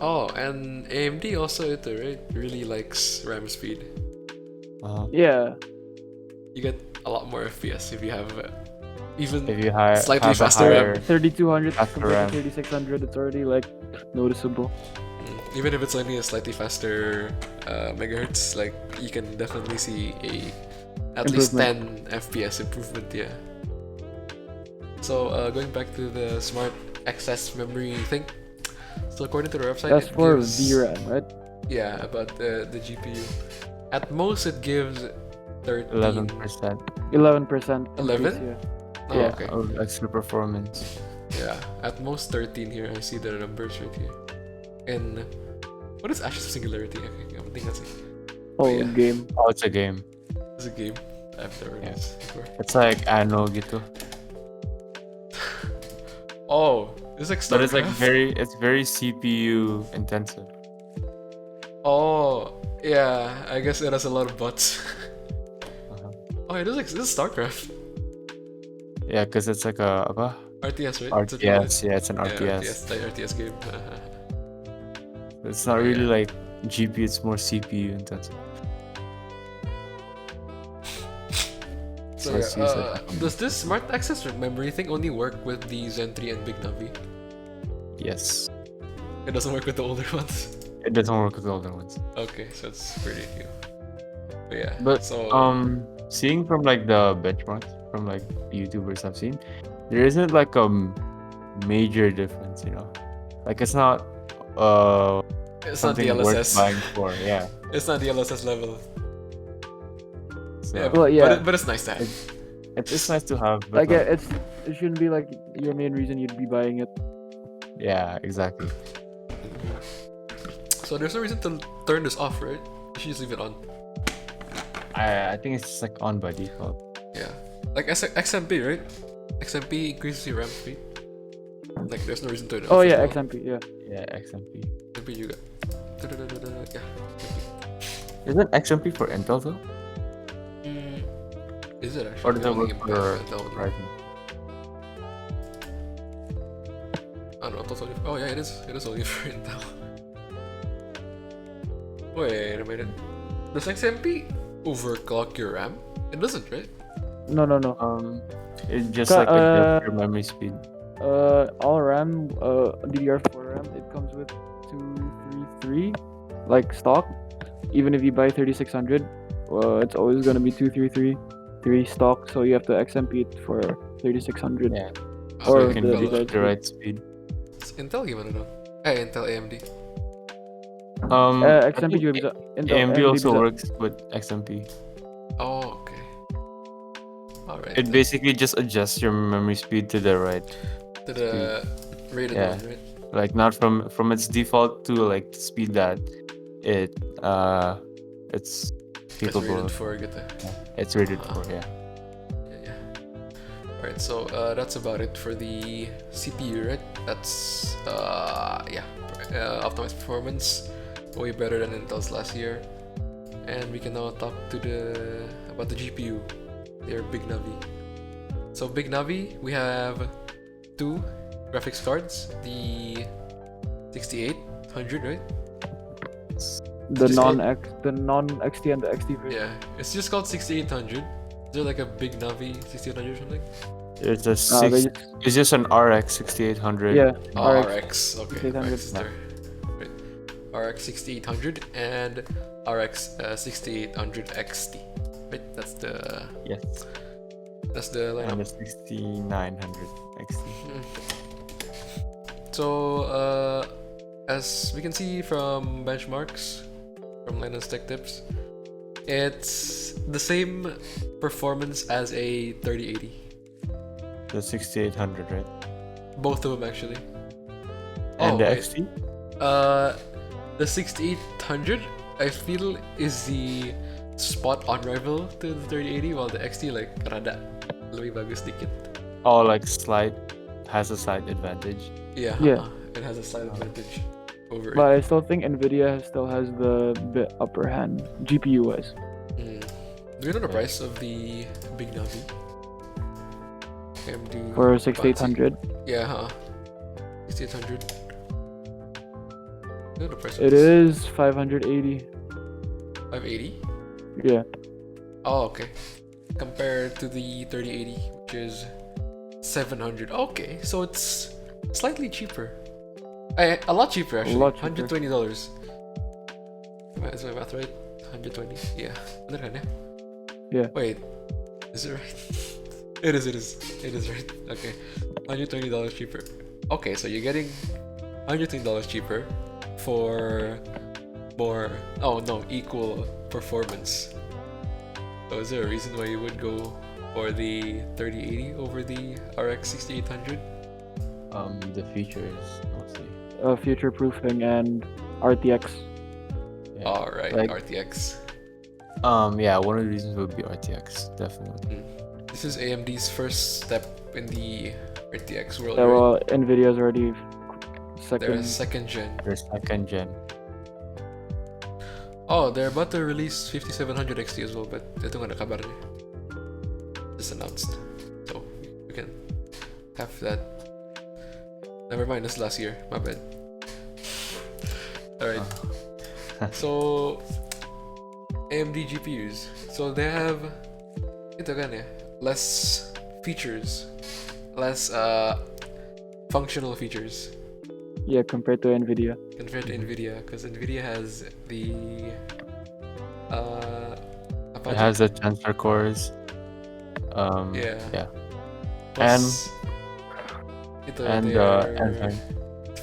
Speaker 1: Oh, and AMD also right? Really likes RAM speed.
Speaker 2: Yeah.
Speaker 1: You get a lot more FPS if you have even
Speaker 3: if you
Speaker 1: slightly
Speaker 3: have
Speaker 1: faster
Speaker 3: a
Speaker 1: RAM.
Speaker 3: higher
Speaker 2: 3200
Speaker 3: Faster
Speaker 2: compared
Speaker 3: RAM.
Speaker 2: to 3600, it's already like noticeable.
Speaker 1: Even if it's only a slightly faster megahertz, like you can definitely see at least 10 FPS improvement. Yeah. So going back to the smart access memory thing. So according to the website,
Speaker 2: That's
Speaker 1: it
Speaker 2: for
Speaker 1: gives,
Speaker 2: VRAM, right?
Speaker 1: Yeah, about the GPU. At most, it gives 13.
Speaker 3: 11%.
Speaker 2: 11%.
Speaker 1: 11?
Speaker 2: Yeah.
Speaker 1: Oh,
Speaker 2: Yeah.
Speaker 1: okay.
Speaker 3: of extra performance.
Speaker 1: Yeah, at most 13 here. I see the numbers right here. And what is Ashes of Singularity? Okay, I think that's it.
Speaker 2: Whole
Speaker 1: yeah.
Speaker 2: game.
Speaker 3: Oh, it's a game.
Speaker 1: It's a game. I've never heard of this before.
Speaker 3: It's like Anno gitu.
Speaker 1: Oh, it's like
Speaker 3: But it's like
Speaker 1: StarCraft?
Speaker 3: it's very CPU intensive.
Speaker 1: Oh, yeah. I guess it has a lot of bots.
Speaker 3: Uh-huh.
Speaker 1: Oh, this is StarCraft.
Speaker 3: Yeah, because it's like a apa?
Speaker 1: RTS, right?
Speaker 3: RTS. Yeah, it's an
Speaker 1: Yeah,
Speaker 3: RTS.
Speaker 1: the RTS game.
Speaker 3: It's not really
Speaker 1: Yeah.
Speaker 3: like GPU. It's more CPU intensive.
Speaker 1: So
Speaker 3: let's use
Speaker 1: yeah,
Speaker 3: it.
Speaker 1: does this smart access memory thing only work with the Zen 3 and Big Navi?
Speaker 3: Yes.
Speaker 1: It doesn't work with the older ones.
Speaker 3: It doesn't work with the older ones.
Speaker 1: Okay, so it's pretty new. But yeah.
Speaker 3: But
Speaker 1: so
Speaker 3: seeing from like the benchmarks from like YouTubers I've seen, there isn't like a major difference, you know. Like it's not
Speaker 1: it's not
Speaker 3: something
Speaker 1: DLSS.
Speaker 3: worth buying for. Yeah.
Speaker 1: It's not DLSS level.
Speaker 3: So
Speaker 1: Yeah,
Speaker 2: Well, yeah.
Speaker 1: but it's nice to have.
Speaker 3: it's nice to have. But
Speaker 2: Like, it shouldn't be like your main reason you'd be buying it.
Speaker 3: yeah, exactly.
Speaker 1: So there's no reason to turn this off, right? You should just leave it on.
Speaker 3: I think it's just like on by default.
Speaker 1: Yeah. Like XMP, right? XMP increases your RAM speed. Like there's no reason to turn it off.
Speaker 2: Oh
Speaker 1: as
Speaker 2: yeah,
Speaker 1: well.
Speaker 2: XMP, yeah.
Speaker 3: Yeah, XMP.
Speaker 1: XMP you got. Yeah.
Speaker 3: Isn't XMP for Intel though?
Speaker 1: Is it actually?
Speaker 3: Or does it
Speaker 1: Only
Speaker 3: work
Speaker 1: in
Speaker 3: for
Speaker 1: Intel only.
Speaker 3: Ryzen?
Speaker 1: I don't know. Totally. Oh yeah, it is. It is only for Intel. Wait a minute. Does XMP overclock your RAM? It doesn't, right?
Speaker 2: No.
Speaker 3: It's just
Speaker 2: Ca-
Speaker 3: like adjust your memory speed.
Speaker 2: All RAM, DDR4 RAM, it comes with 233, like stock. Even if you buy 3600, it's always gonna be 233 stock. So you have to XMP it for 3600.
Speaker 3: Yeah.
Speaker 1: So
Speaker 2: Or
Speaker 3: you can
Speaker 2: the
Speaker 3: reach
Speaker 2: design
Speaker 3: the right speed.
Speaker 1: Intel gimana dong? Intel AMD.
Speaker 3: I
Speaker 2: XMP
Speaker 3: think
Speaker 2: juga bisa. Intel,
Speaker 3: AMD also
Speaker 2: bisa.
Speaker 3: works with XMP.
Speaker 1: Oh, okay. All right.
Speaker 3: It basically just adjusts your memory speed to the right,
Speaker 1: to the rated
Speaker 3: Yeah.
Speaker 1: one, right?
Speaker 3: like not from its default to like the speed that it it's
Speaker 1: It's
Speaker 3: capable
Speaker 1: rated
Speaker 3: of.
Speaker 1: for gitu.
Speaker 3: It's rated for. Yeah.
Speaker 1: Yeah. Alright, so that's about it for the CPU, right? That's optimized performance, way better than Intel's last year. And we can now talk about the GPU, their Big Navi. So Big Navi, we have two graphics cards, the 6800, right?
Speaker 2: The
Speaker 1: just
Speaker 2: non-XT and the XT version.
Speaker 1: Yeah, it's just called 6800. Is there like a Big Navi 6800 or something?
Speaker 3: It's a
Speaker 2: They
Speaker 3: six.
Speaker 2: just
Speaker 3: It's just an RX 6800.
Speaker 2: yeah
Speaker 1: Oh,
Speaker 2: RX.
Speaker 1: RX. Okay,
Speaker 2: 6800.
Speaker 1: RX is there. Right. RX 6800 and RX 6800 XT. Right, that's the
Speaker 3: Yes.
Speaker 1: lineup.
Speaker 3: And the 6900 XT.
Speaker 1: So, as we can see from benchmarks from Linus Tech Tips, it's the same performance as a 3080.
Speaker 3: The 6800, right?
Speaker 1: Both of them actually.
Speaker 3: And the
Speaker 1: wait.
Speaker 3: XT?
Speaker 1: The 6800 I feel is the spot on rival to the 3080, while the XT like rada lebih bagus dikit.
Speaker 3: Oh, like has a slight advantage.
Speaker 1: Yeah,
Speaker 2: Yeah.
Speaker 1: it has a slight advantage over
Speaker 2: But
Speaker 1: it.
Speaker 2: I still think Nvidia still has the bit upper hand GPU wise.
Speaker 1: Do you know the price of the Big Navi? AMD
Speaker 2: For
Speaker 1: fancy.
Speaker 2: 6800,
Speaker 1: Yeah, 6800. You know the price of
Speaker 2: it
Speaker 1: this?
Speaker 2: is 580.
Speaker 1: 580?
Speaker 2: Yeah,
Speaker 1: Oh, okay. Compared to the 3080, which is 700. Okay, so it's slightly cheaper. A lot cheaper actually.
Speaker 2: lot cheaper.
Speaker 1: $120. Is my math right? 120. Yeah. Bener kan ya?
Speaker 2: Yeah.
Speaker 1: Wait. Is it right? It is right. Okay. $120 cheaper. Okay, so you're getting $120 cheaper for equal performance. So is there a reason why you would go for the 3080 over the RX 6800?
Speaker 3: The features mostly.
Speaker 2: future proofing and RTX.
Speaker 3: Yeah.
Speaker 1: Alright,
Speaker 3: Like-
Speaker 1: RTX.
Speaker 3: Yeah, one of the reasons would be RTX, definitely.
Speaker 1: This is AMD's first step in the RTX world,
Speaker 2: Yeah,
Speaker 1: right?
Speaker 2: well, Nvidia's already
Speaker 1: They're
Speaker 2: second.
Speaker 1: second gen.
Speaker 3: Their second gen.
Speaker 1: Oh, they're about to release 5700 XT as well, but ito nga nakabar niya. Just announced. So, we can have that. Never mind, this last year. My bad. Alright. So, AMD GPUs. So, they have ito gan less features. Less functional features.
Speaker 2: Yeah, compared to Nvidia.
Speaker 1: Compared to Nvidia, because Nvidia has the
Speaker 3: It has the tensor cores.
Speaker 1: Yeah.
Speaker 3: Yeah.
Speaker 1: Plus, ito,
Speaker 3: And
Speaker 1: they are
Speaker 3: enzyme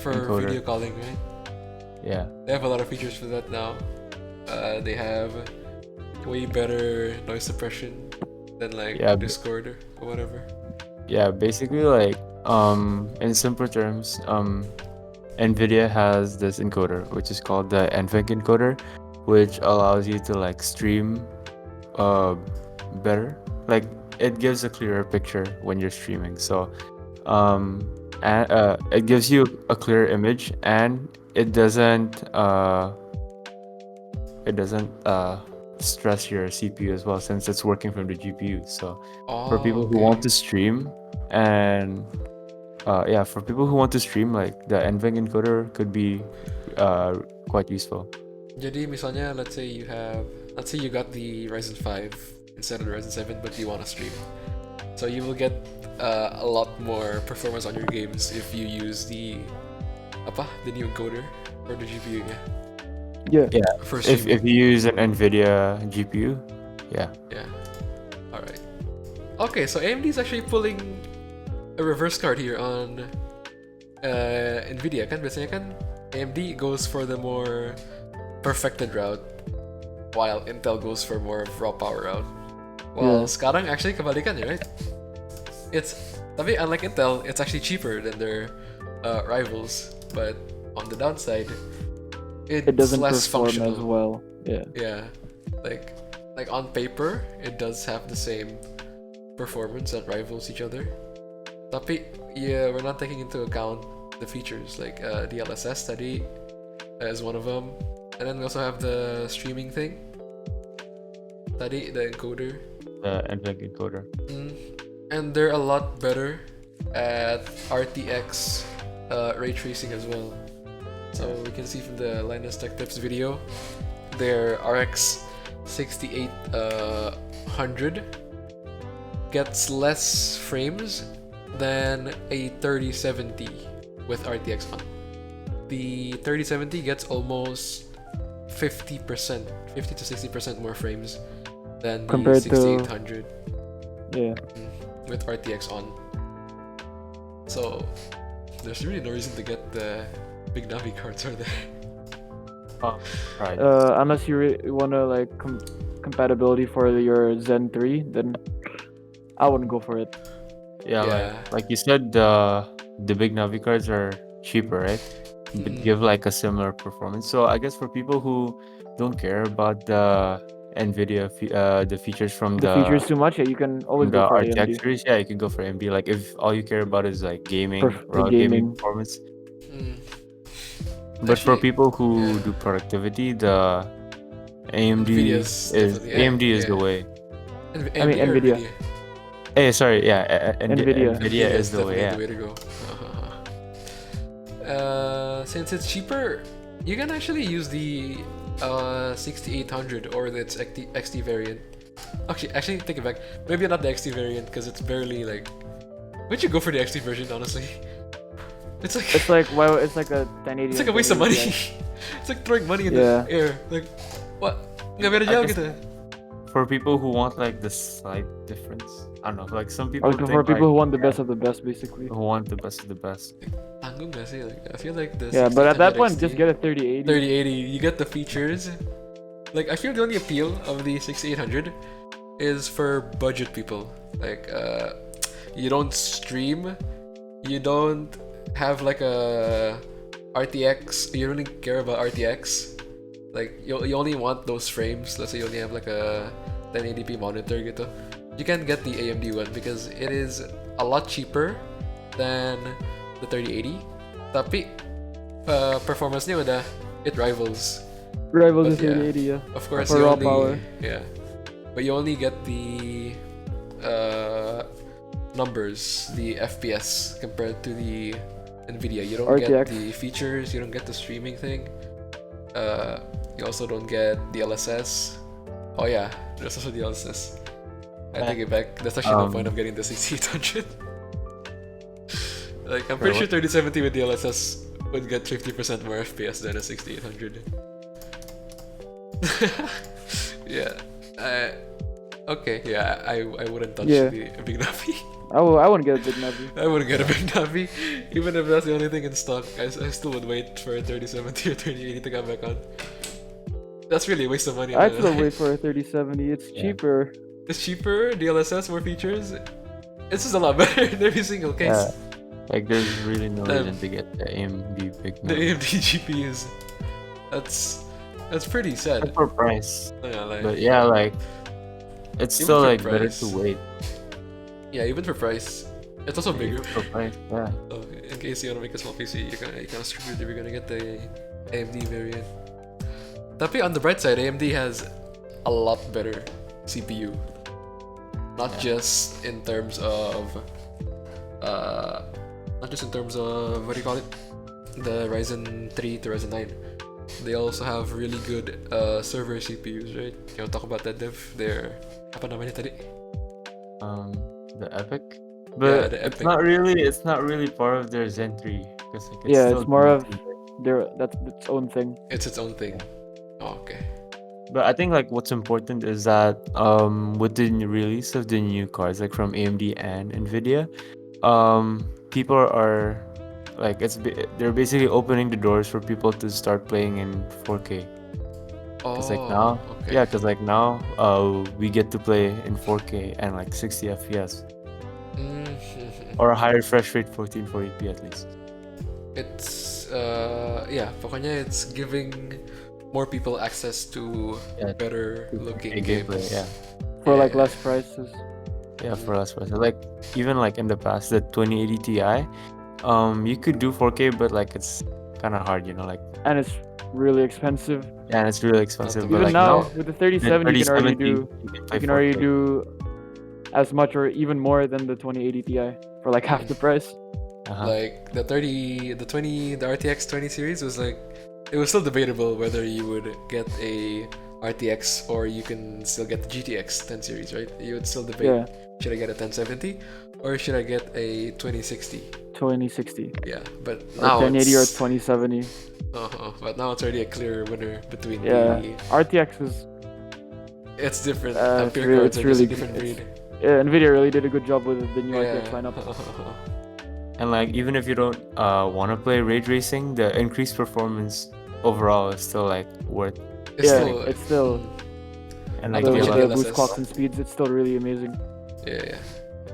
Speaker 1: for
Speaker 3: encoder.
Speaker 1: video calling, right?
Speaker 3: Yeah.
Speaker 1: They have a lot of features for that now. They have way better noise suppression than like
Speaker 3: Yeah,
Speaker 1: Discord or whatever.
Speaker 3: Yeah, basically like in simpler terms, Nvidia has this encoder which is called the MnK encoder, which allows you to like stream better. Like it gives a clearer picture when you're streaming. So it gives you a clear image, and it doesn't stress your CPU as well, since it's working from the GPU. So for people who want to stream, and for people who want to stream, like the MnK encoder could be quite useful.
Speaker 1: Jadi misalnya, let's say you got the Ryzen 5 instead of the Ryzen 7, but you want to stream. So you will get a lot more performance on your games if you use the new encoder for the GPU.
Speaker 2: Yeah.
Speaker 1: For
Speaker 3: If
Speaker 1: streaming.
Speaker 3: you use an Nvidia GPU, yeah.
Speaker 1: All right. Okay, so AMD is actually pulling a reverse card here on Nvidia. Kan biasanya kan AMD goes for the more perfected route, while Intel goes for more of raw power route. While
Speaker 2: Yeah.
Speaker 1: sekarang actually kebalikannya, right? Tapi unlike Intel, it's actually cheaper than their rivals. But on the downside,
Speaker 2: It
Speaker 1: it's
Speaker 2: doesn't
Speaker 1: less
Speaker 2: perform
Speaker 1: functional.
Speaker 2: as well. Yeah.
Speaker 1: Yeah, like on paper, it does have the same performance that rivals each other. Tapi yeah, we're not taking into account the features like DLSS study as one of them, and then we also have the streaming thing. Study the encoder.
Speaker 3: The MnK encoder.
Speaker 1: And they're a lot better at RTX ray tracing as well. So we can see from the Linus Tech Tips video, their RX 6800 gets less frames than a 3070 with RTX on. The 3070 gets almost 50%, 50 to 60% more frames than the
Speaker 2: Compared to-
Speaker 1: 6800
Speaker 2: Yeah.
Speaker 1: with RTX on. So there's really no reason to get the Big Navi cards, are there?
Speaker 3: Right.
Speaker 2: Unless you want to like compatibility for your Zen 3, then I wouldn't go for it.
Speaker 3: Yeah,
Speaker 1: Yeah.
Speaker 3: like you said, the Big Navi cards are cheaper, right? But give like a similar performance. So I guess for people who don't care about the NVIDIA the features from
Speaker 2: The features too much, yeah, you can always
Speaker 3: from the
Speaker 2: go for
Speaker 3: RTX
Speaker 2: AMD.
Speaker 3: series, yeah, you can go for AMD. Like if all you care about is like gaming,
Speaker 2: The
Speaker 3: raw gaming
Speaker 2: gaming.
Speaker 3: performance.
Speaker 1: Mm.
Speaker 3: But for
Speaker 1: Actually,
Speaker 3: people who
Speaker 1: yeah.
Speaker 3: do productivity, the AMD
Speaker 1: Nvidia's
Speaker 3: is
Speaker 1: definitely- yeah,
Speaker 3: AMD is the
Speaker 1: yeah.
Speaker 3: way.
Speaker 2: I mean,
Speaker 1: or
Speaker 2: NVIDIA.
Speaker 3: Hey, sorry, yeah,
Speaker 2: NVIDIA.
Speaker 3: NVIDIA is the way.
Speaker 1: definitely
Speaker 3: Yeah.
Speaker 1: the way to go. Since it's cheaper, you can actually use the 6800 or its XT variant. Actually, take it back. Maybe not the XT variant because it's barely like. Why'd you go for the XT version? Honestly, it's like
Speaker 2: It's like it's like a 1080.
Speaker 1: it's like a waste of money. It's like throwing money in the air. Like what? Nggak beda jauh
Speaker 3: guess-
Speaker 1: gitu.
Speaker 3: For people who want like the slight difference, I don't know. Like some people
Speaker 2: Or
Speaker 3: think
Speaker 2: for people
Speaker 3: like,
Speaker 2: who want the best of the best, basically.
Speaker 3: who want the best of the best.
Speaker 1: Tanggung nggak sih? Like I feel like the
Speaker 2: Yeah, but at that
Speaker 1: 6800
Speaker 2: point,
Speaker 1: XT
Speaker 2: just get a 3080.
Speaker 1: 3080, you get the features. Like I feel the only appeal of the 6800 is for budget people. Like you don't stream, you don't have like a RTX, you don't really care about RTX. Like you only want those frames. Let's say you only have like a 1080p monitor gitu. You can get the AMD one because it is a lot cheaper than the 3080. Tapi performance-nya udah it rivals.
Speaker 2: Rivals
Speaker 1: But
Speaker 2: the
Speaker 1: yeah.
Speaker 2: 3080, yeah.
Speaker 1: Of course,
Speaker 2: For
Speaker 1: you
Speaker 2: raw
Speaker 1: only,
Speaker 2: power.
Speaker 1: yeah, but you only get the numbers, the FPS compared to the Nvidia. You don't get
Speaker 2: RTX.
Speaker 1: the features. You don't get the streaming thing. You also don't get DLSS. Oh yeah, there's also DLSS. I take it back. That's actually no point of getting the 6800. Like I'm pretty sure 3070 with DLSS would get 50% more FPS than a 6800. Yeah. Okay. Yeah. I wouldn't touch
Speaker 2: Yeah.
Speaker 1: the Big Navi.
Speaker 2: I wouldn't get a Big Navi.
Speaker 1: I wouldn't get a Big Navi, even if that's the only thing in stock. I still would wait for a 3070 or 3080 to come back on. That's really a waste of money.
Speaker 2: I'd still wait for a 3070. It's cheaper.
Speaker 1: It's cheaper, DLSS, more features. It's just a lot better in every single case.
Speaker 3: Yeah. Like there's really no
Speaker 1: Um,
Speaker 3: reason to get the AMD Big
Speaker 1: The
Speaker 3: Navi.
Speaker 1: AMD GPUs. That's pretty sad.
Speaker 3: Except for price.
Speaker 1: Yeah, like,
Speaker 3: But yeah, like it's
Speaker 1: Even
Speaker 3: still
Speaker 1: for
Speaker 3: like better
Speaker 1: price.
Speaker 3: to wait.
Speaker 1: yeah, even for price, it's also bigger.
Speaker 3: For price, yeah.
Speaker 1: So in case you wanna make a small PC, you're kind of screwed if you're gonna get the AMD variant. Tapi on the bright side, AMD has a lot better CPU. Not just in terms of, what do you call it? The Ryzen 3 to Ryzen 9. They also have really good server CPUs, right? You wanna talk about that, Dev? Their apa namanya tadi?
Speaker 3: The Epic. But
Speaker 1: the
Speaker 3: it's
Speaker 1: Epic.
Speaker 3: not really part of their Zen 3. Because like,
Speaker 2: Yeah,
Speaker 3: still
Speaker 2: it's more of
Speaker 3: Zen 3.
Speaker 2: that's its own thing.
Speaker 1: It's its own thing. Oh, okay.
Speaker 3: But I think like what's important is that with the new release of the new cards like from AMD and Nvidia, people are like they're basically opening the doors for people to start playing in 4K. Cause like
Speaker 1: Oh,
Speaker 3: now,
Speaker 1: okay.
Speaker 3: yeah, cause like now, we get to play in 4K and like 60 FPS
Speaker 1: Mhm.
Speaker 3: or a high refresh rate, 1440p at least.
Speaker 1: It's yeah, pokoknya it's giving more people access to
Speaker 3: Yeah,
Speaker 1: better looking
Speaker 3: 4K gameplay,
Speaker 1: games.
Speaker 3: yeah.
Speaker 2: For like
Speaker 1: Yeah.
Speaker 2: less prices.
Speaker 3: Yeah, for less price. Like even like in the past, the 2080 Ti, you could do 4K, but like it's kind of hard, like.
Speaker 2: And it's really expensive.
Speaker 3: Yeah, and it's really expensive.
Speaker 1: Not
Speaker 3: But
Speaker 1: to
Speaker 2: Even
Speaker 3: like
Speaker 2: now,
Speaker 3: now,
Speaker 2: with the
Speaker 3: the
Speaker 2: 3070, you can already
Speaker 3: 3070,
Speaker 2: do
Speaker 3: play
Speaker 2: you can already
Speaker 3: 4K.
Speaker 2: do as much or even more than the 2080 Ti for like half the price.
Speaker 3: Uh-huh.
Speaker 1: Like the 30, the 20, the RTX 20 series was like, it was still debatable whether you would get a RTX or you can still get the GTX 10 series, right? You would still debate,
Speaker 2: Yeah,
Speaker 1: should I get a 1070 or should I get a 2060?
Speaker 2: 2060
Speaker 1: Yeah, but
Speaker 2: or
Speaker 1: now
Speaker 2: 1080 or
Speaker 1: it's
Speaker 2: 2070.
Speaker 1: but now it's already a clear winner between
Speaker 2: Yeah,
Speaker 1: the.
Speaker 2: RTX is
Speaker 1: It's different.
Speaker 2: it's
Speaker 1: Ampere
Speaker 2: really
Speaker 1: cards
Speaker 2: it's
Speaker 1: are just a
Speaker 2: really
Speaker 1: different
Speaker 2: it's,
Speaker 1: breed.
Speaker 2: yeah, Nvidia really did a good job with the new
Speaker 1: Yeah.
Speaker 2: RTX lineup.
Speaker 3: And like even if you don't want to play ray tracing, the increased performance overall is still like worth.
Speaker 1: It's
Speaker 2: Yeah,
Speaker 1: still,
Speaker 2: it's still
Speaker 3: And
Speaker 1: Like
Speaker 3: like
Speaker 2: with
Speaker 1: the
Speaker 2: the
Speaker 1: DLSS.
Speaker 2: boost clocks and speeds, it's still really amazing.
Speaker 1: yeah.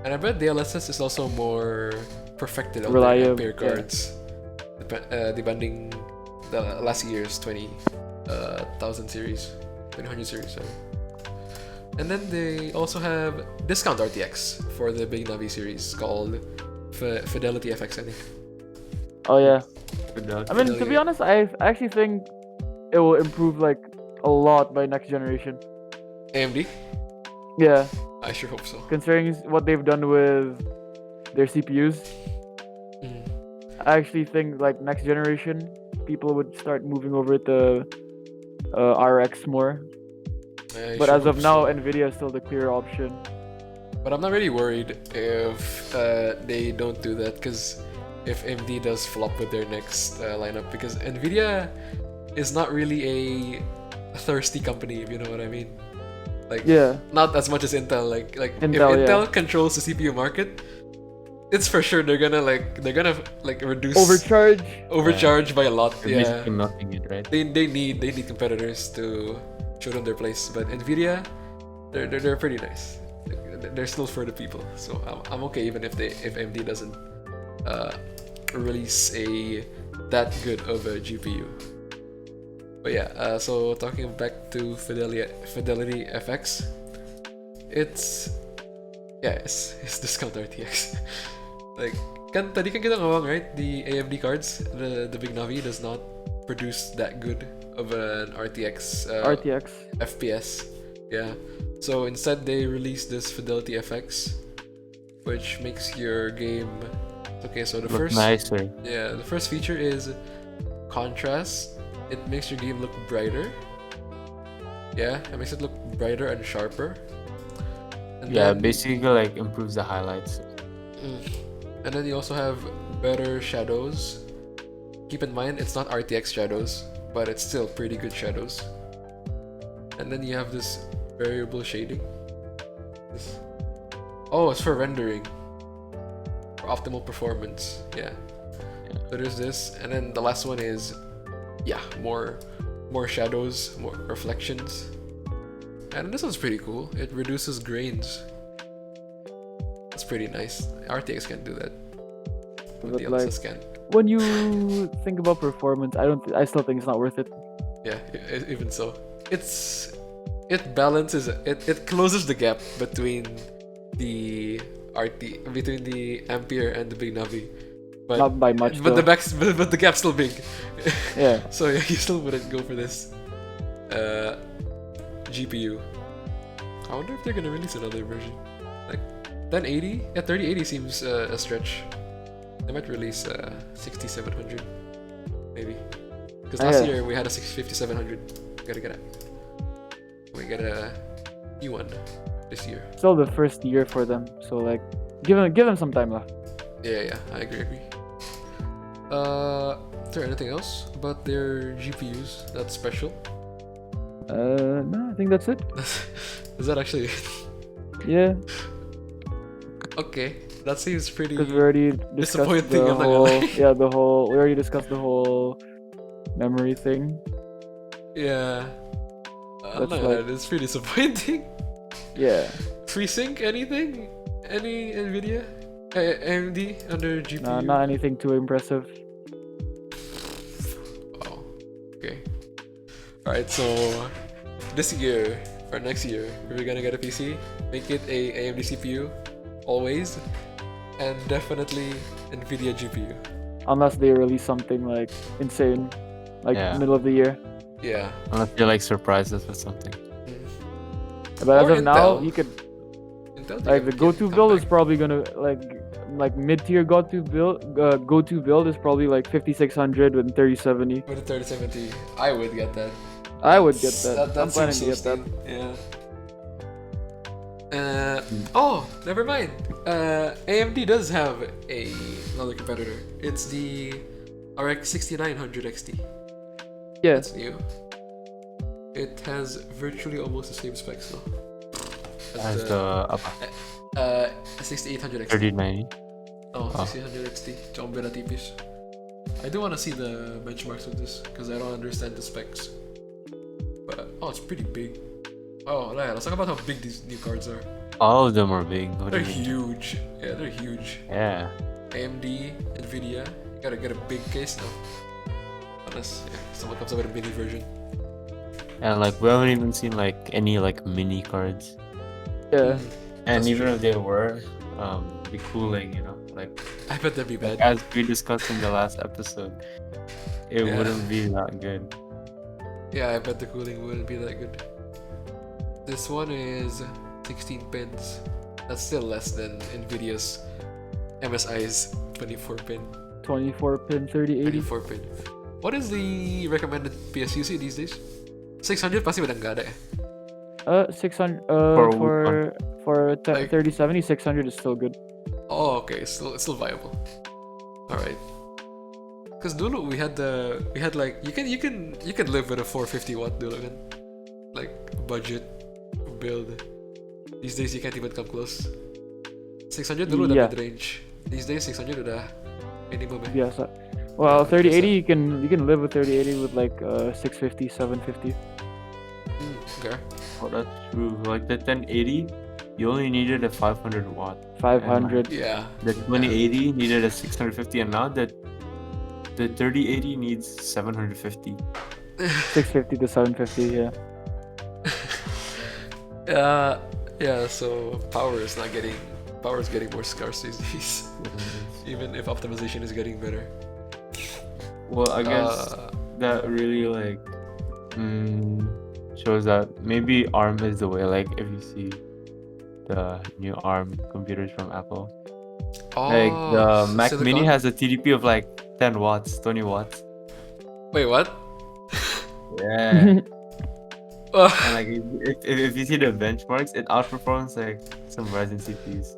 Speaker 1: And I bet DLSS is also more perfected on the
Speaker 2: Reliable,
Speaker 1: Ampere
Speaker 2: yeah.
Speaker 1: cards, depending the last year's 20,000 series, 2000 series. Sorry. And then they also have discount RTX for the Big Navi series called Fidelity FX, I think.
Speaker 2: Oh yeah,
Speaker 3: Good
Speaker 2: I mean, to be honest, I actually think it will improve like a lot by next generation.
Speaker 1: AMD?
Speaker 2: Yeah,
Speaker 1: I sure hope so.
Speaker 2: considering what they've done with their CPUs,
Speaker 1: Mm.
Speaker 2: I actually think like next generation people would start moving over to RX more.
Speaker 1: I
Speaker 2: But
Speaker 1: sure
Speaker 2: as of
Speaker 1: hope
Speaker 2: now,
Speaker 1: so.
Speaker 2: Nvidia is still the clear option.
Speaker 1: But I'm not really worried if they don't do that, because if AMD does flop with their next lineup, because Nvidia is not really a thirsty company, if you know what I mean. Like,
Speaker 2: Yeah,
Speaker 1: not as much as Intel. Like
Speaker 2: Intel,
Speaker 1: if Intel
Speaker 2: yeah.
Speaker 1: controls the CPU market, it's for sure they're gonna reduce overcharge by a lot.
Speaker 3: You're
Speaker 1: Yeah,
Speaker 3: basically milking it, right?
Speaker 1: they need competitors to show them their place. But Nvidia, they're pretty nice. They're still for the people, so I'm okay even if AMD doesn't release that good of a GPU. But yeah, so talking back to Fidelity FX, it's discount RTX. Like tadi kan kita ngomong, right? The AMD cards, the Big Navi does not produce that good of an RTX
Speaker 2: RTX.
Speaker 1: FPS. Yeah. So instead they released this Fidelity FX, which makes your game okay. So the
Speaker 3: Look
Speaker 1: first
Speaker 3: nicer.
Speaker 1: the first feature is contrast. It makes your game look brighter. Yeah, it makes it look brighter and sharper. And
Speaker 3: Yeah,
Speaker 1: then,
Speaker 3: basically like improves the highlights.
Speaker 1: and then you also have better shadows. Keep in mind it's not RTX shadows, but it's still pretty good shadows. And then you have this variable shading. It's for rendering. For optimal performance. Yeah. So there's this, and then the last one is more shadows, more reflections. And this one's pretty cool. It reduces grains. That's pretty nice. RTX can't do that.
Speaker 2: But
Speaker 1: The
Speaker 2: like
Speaker 1: DLSS can.
Speaker 2: when you think about performance, I still think it's not worth it.
Speaker 1: Yeah, even so. It balances it closes the gap between the between the Ampere and the Big Navi. But
Speaker 2: Not by much,
Speaker 1: but
Speaker 2: though.
Speaker 1: but the gap's still big.
Speaker 2: Yeah.
Speaker 1: So yeah, you still wouldn't go for this GPU. I wonder if they're gonna release another version. Like 1080? Yeah, 3080 seems a stretch. They might release 6700, maybe. Because last year we had a 5700. We got a new one this year.
Speaker 2: Still the first year for them, so like give them some time left.
Speaker 1: Yeah, I agree. Is there anything else about their GPUs that's special?
Speaker 2: No, I think that's it.
Speaker 1: Is that actually
Speaker 2: Yeah,
Speaker 1: okay? That seems pretty
Speaker 2: because we already discussed
Speaker 1: disappointing.
Speaker 2: the
Speaker 1: I'm not gonna
Speaker 2: whole.
Speaker 1: lie.
Speaker 2: We already discussed the whole memory thing.
Speaker 1: Yeah, Oh,
Speaker 2: That's
Speaker 1: no,
Speaker 2: like
Speaker 1: it's pretty disappointing.
Speaker 2: yeah.
Speaker 1: FreeSync, anything? Any NVIDIA? AMD under GPU?
Speaker 2: Nah, not anything too impressive.
Speaker 1: Oh, okay. Alright, so this year or next year, if you're gonna get a PC, make it a AMD CPU, always, and definitely NVIDIA GPU.
Speaker 2: Unless they release something like insane, like
Speaker 3: Yeah.
Speaker 2: middle of the year.
Speaker 1: Yeah.
Speaker 3: Unless they like surprise us with something.
Speaker 2: But as
Speaker 1: Or
Speaker 2: of now,
Speaker 1: Intel.
Speaker 2: you could
Speaker 1: Intel
Speaker 2: like the
Speaker 1: can
Speaker 2: go-to
Speaker 1: come
Speaker 2: build is
Speaker 1: back.
Speaker 2: probably gonna like mid-tier go-to build is probably like 5600 with 3070.
Speaker 1: With a 3070, I would get that.
Speaker 2: I would get that.
Speaker 1: That
Speaker 2: I'm planning
Speaker 1: seems
Speaker 2: to get
Speaker 1: so
Speaker 2: that.
Speaker 1: steep. Yeah. Oh, never mind. AMD does have another competitor. It's the RX 6900 XT.
Speaker 2: Yeah.
Speaker 1: That's new. It has virtually almost the same specs though.
Speaker 3: As the
Speaker 1: 6800 XT.
Speaker 3: 3090.
Speaker 1: Oh,
Speaker 3: Oh.
Speaker 1: 6800 XT. Jombe na tipis. I do want to see the benchmarks of this because I don't understand the specs. But oh, it's pretty big. Oh, yeah, let's talk about how big these new cards are.
Speaker 3: All of them are big. What do
Speaker 1: They're
Speaker 3: you mean?
Speaker 1: huge. Yeah, they're huge.
Speaker 3: Yeah.
Speaker 1: AMD, Nvidia, you gotta get a big case now. Unless someone comes up with a mini version.
Speaker 3: And like we haven't even seen like any like mini cards.
Speaker 2: Yeah.
Speaker 3: And
Speaker 1: That's
Speaker 3: even
Speaker 1: true.
Speaker 3: if they were, the cooling, like
Speaker 1: I bet that'd be bad.
Speaker 3: as we discussed in the last episode, it
Speaker 1: Yeah.
Speaker 3: wouldn't be that good.
Speaker 1: Yeah, I bet the cooling wouldn't be that good. This one is 16 pins. That's still less than Nvidia's MSI's 24 pin.
Speaker 2: 24 pin 3080.
Speaker 1: 24 pin. What is the recommended PSUC these days? 600 pasti udah nggak ada ya?
Speaker 2: 600
Speaker 3: For
Speaker 2: for
Speaker 1: Like-
Speaker 2: 3070 600 is still good.
Speaker 1: Oh, okay, it's still viable. All right. Cause dulu we had like you can live with a 450 watt dulu kan, like budget build. These days you can't even come close. 600 dulu udah
Speaker 2: Yeah.
Speaker 1: mid range. These days 600 udah minimum ya.
Speaker 2: Yes. Well,
Speaker 1: Yeah,
Speaker 2: 3080 you can live with 3080 with like 650 750.
Speaker 1: Okay.
Speaker 3: Oh, that's true. Like the 1080, you only needed a 500 watt.
Speaker 2: 500.
Speaker 1: Yeah.
Speaker 3: The 2080 needed a 650, and now the 3080 needs 750.
Speaker 2: 650 to 750, yeah.
Speaker 1: Yeah. So power is getting more scarce these days. Even if optimization is getting better.
Speaker 3: Well, I guess that really like shows that maybe ARM is the way. Like if you see the new ARM computers from Apple, like the Mac Mini
Speaker 1: Silicon?
Speaker 3: has a TDP of like 10 watts, 20 watts.
Speaker 1: Wait, what?
Speaker 3: Yeah. And like if you see the benchmarks, it outperforms like some Ryzen CPUs.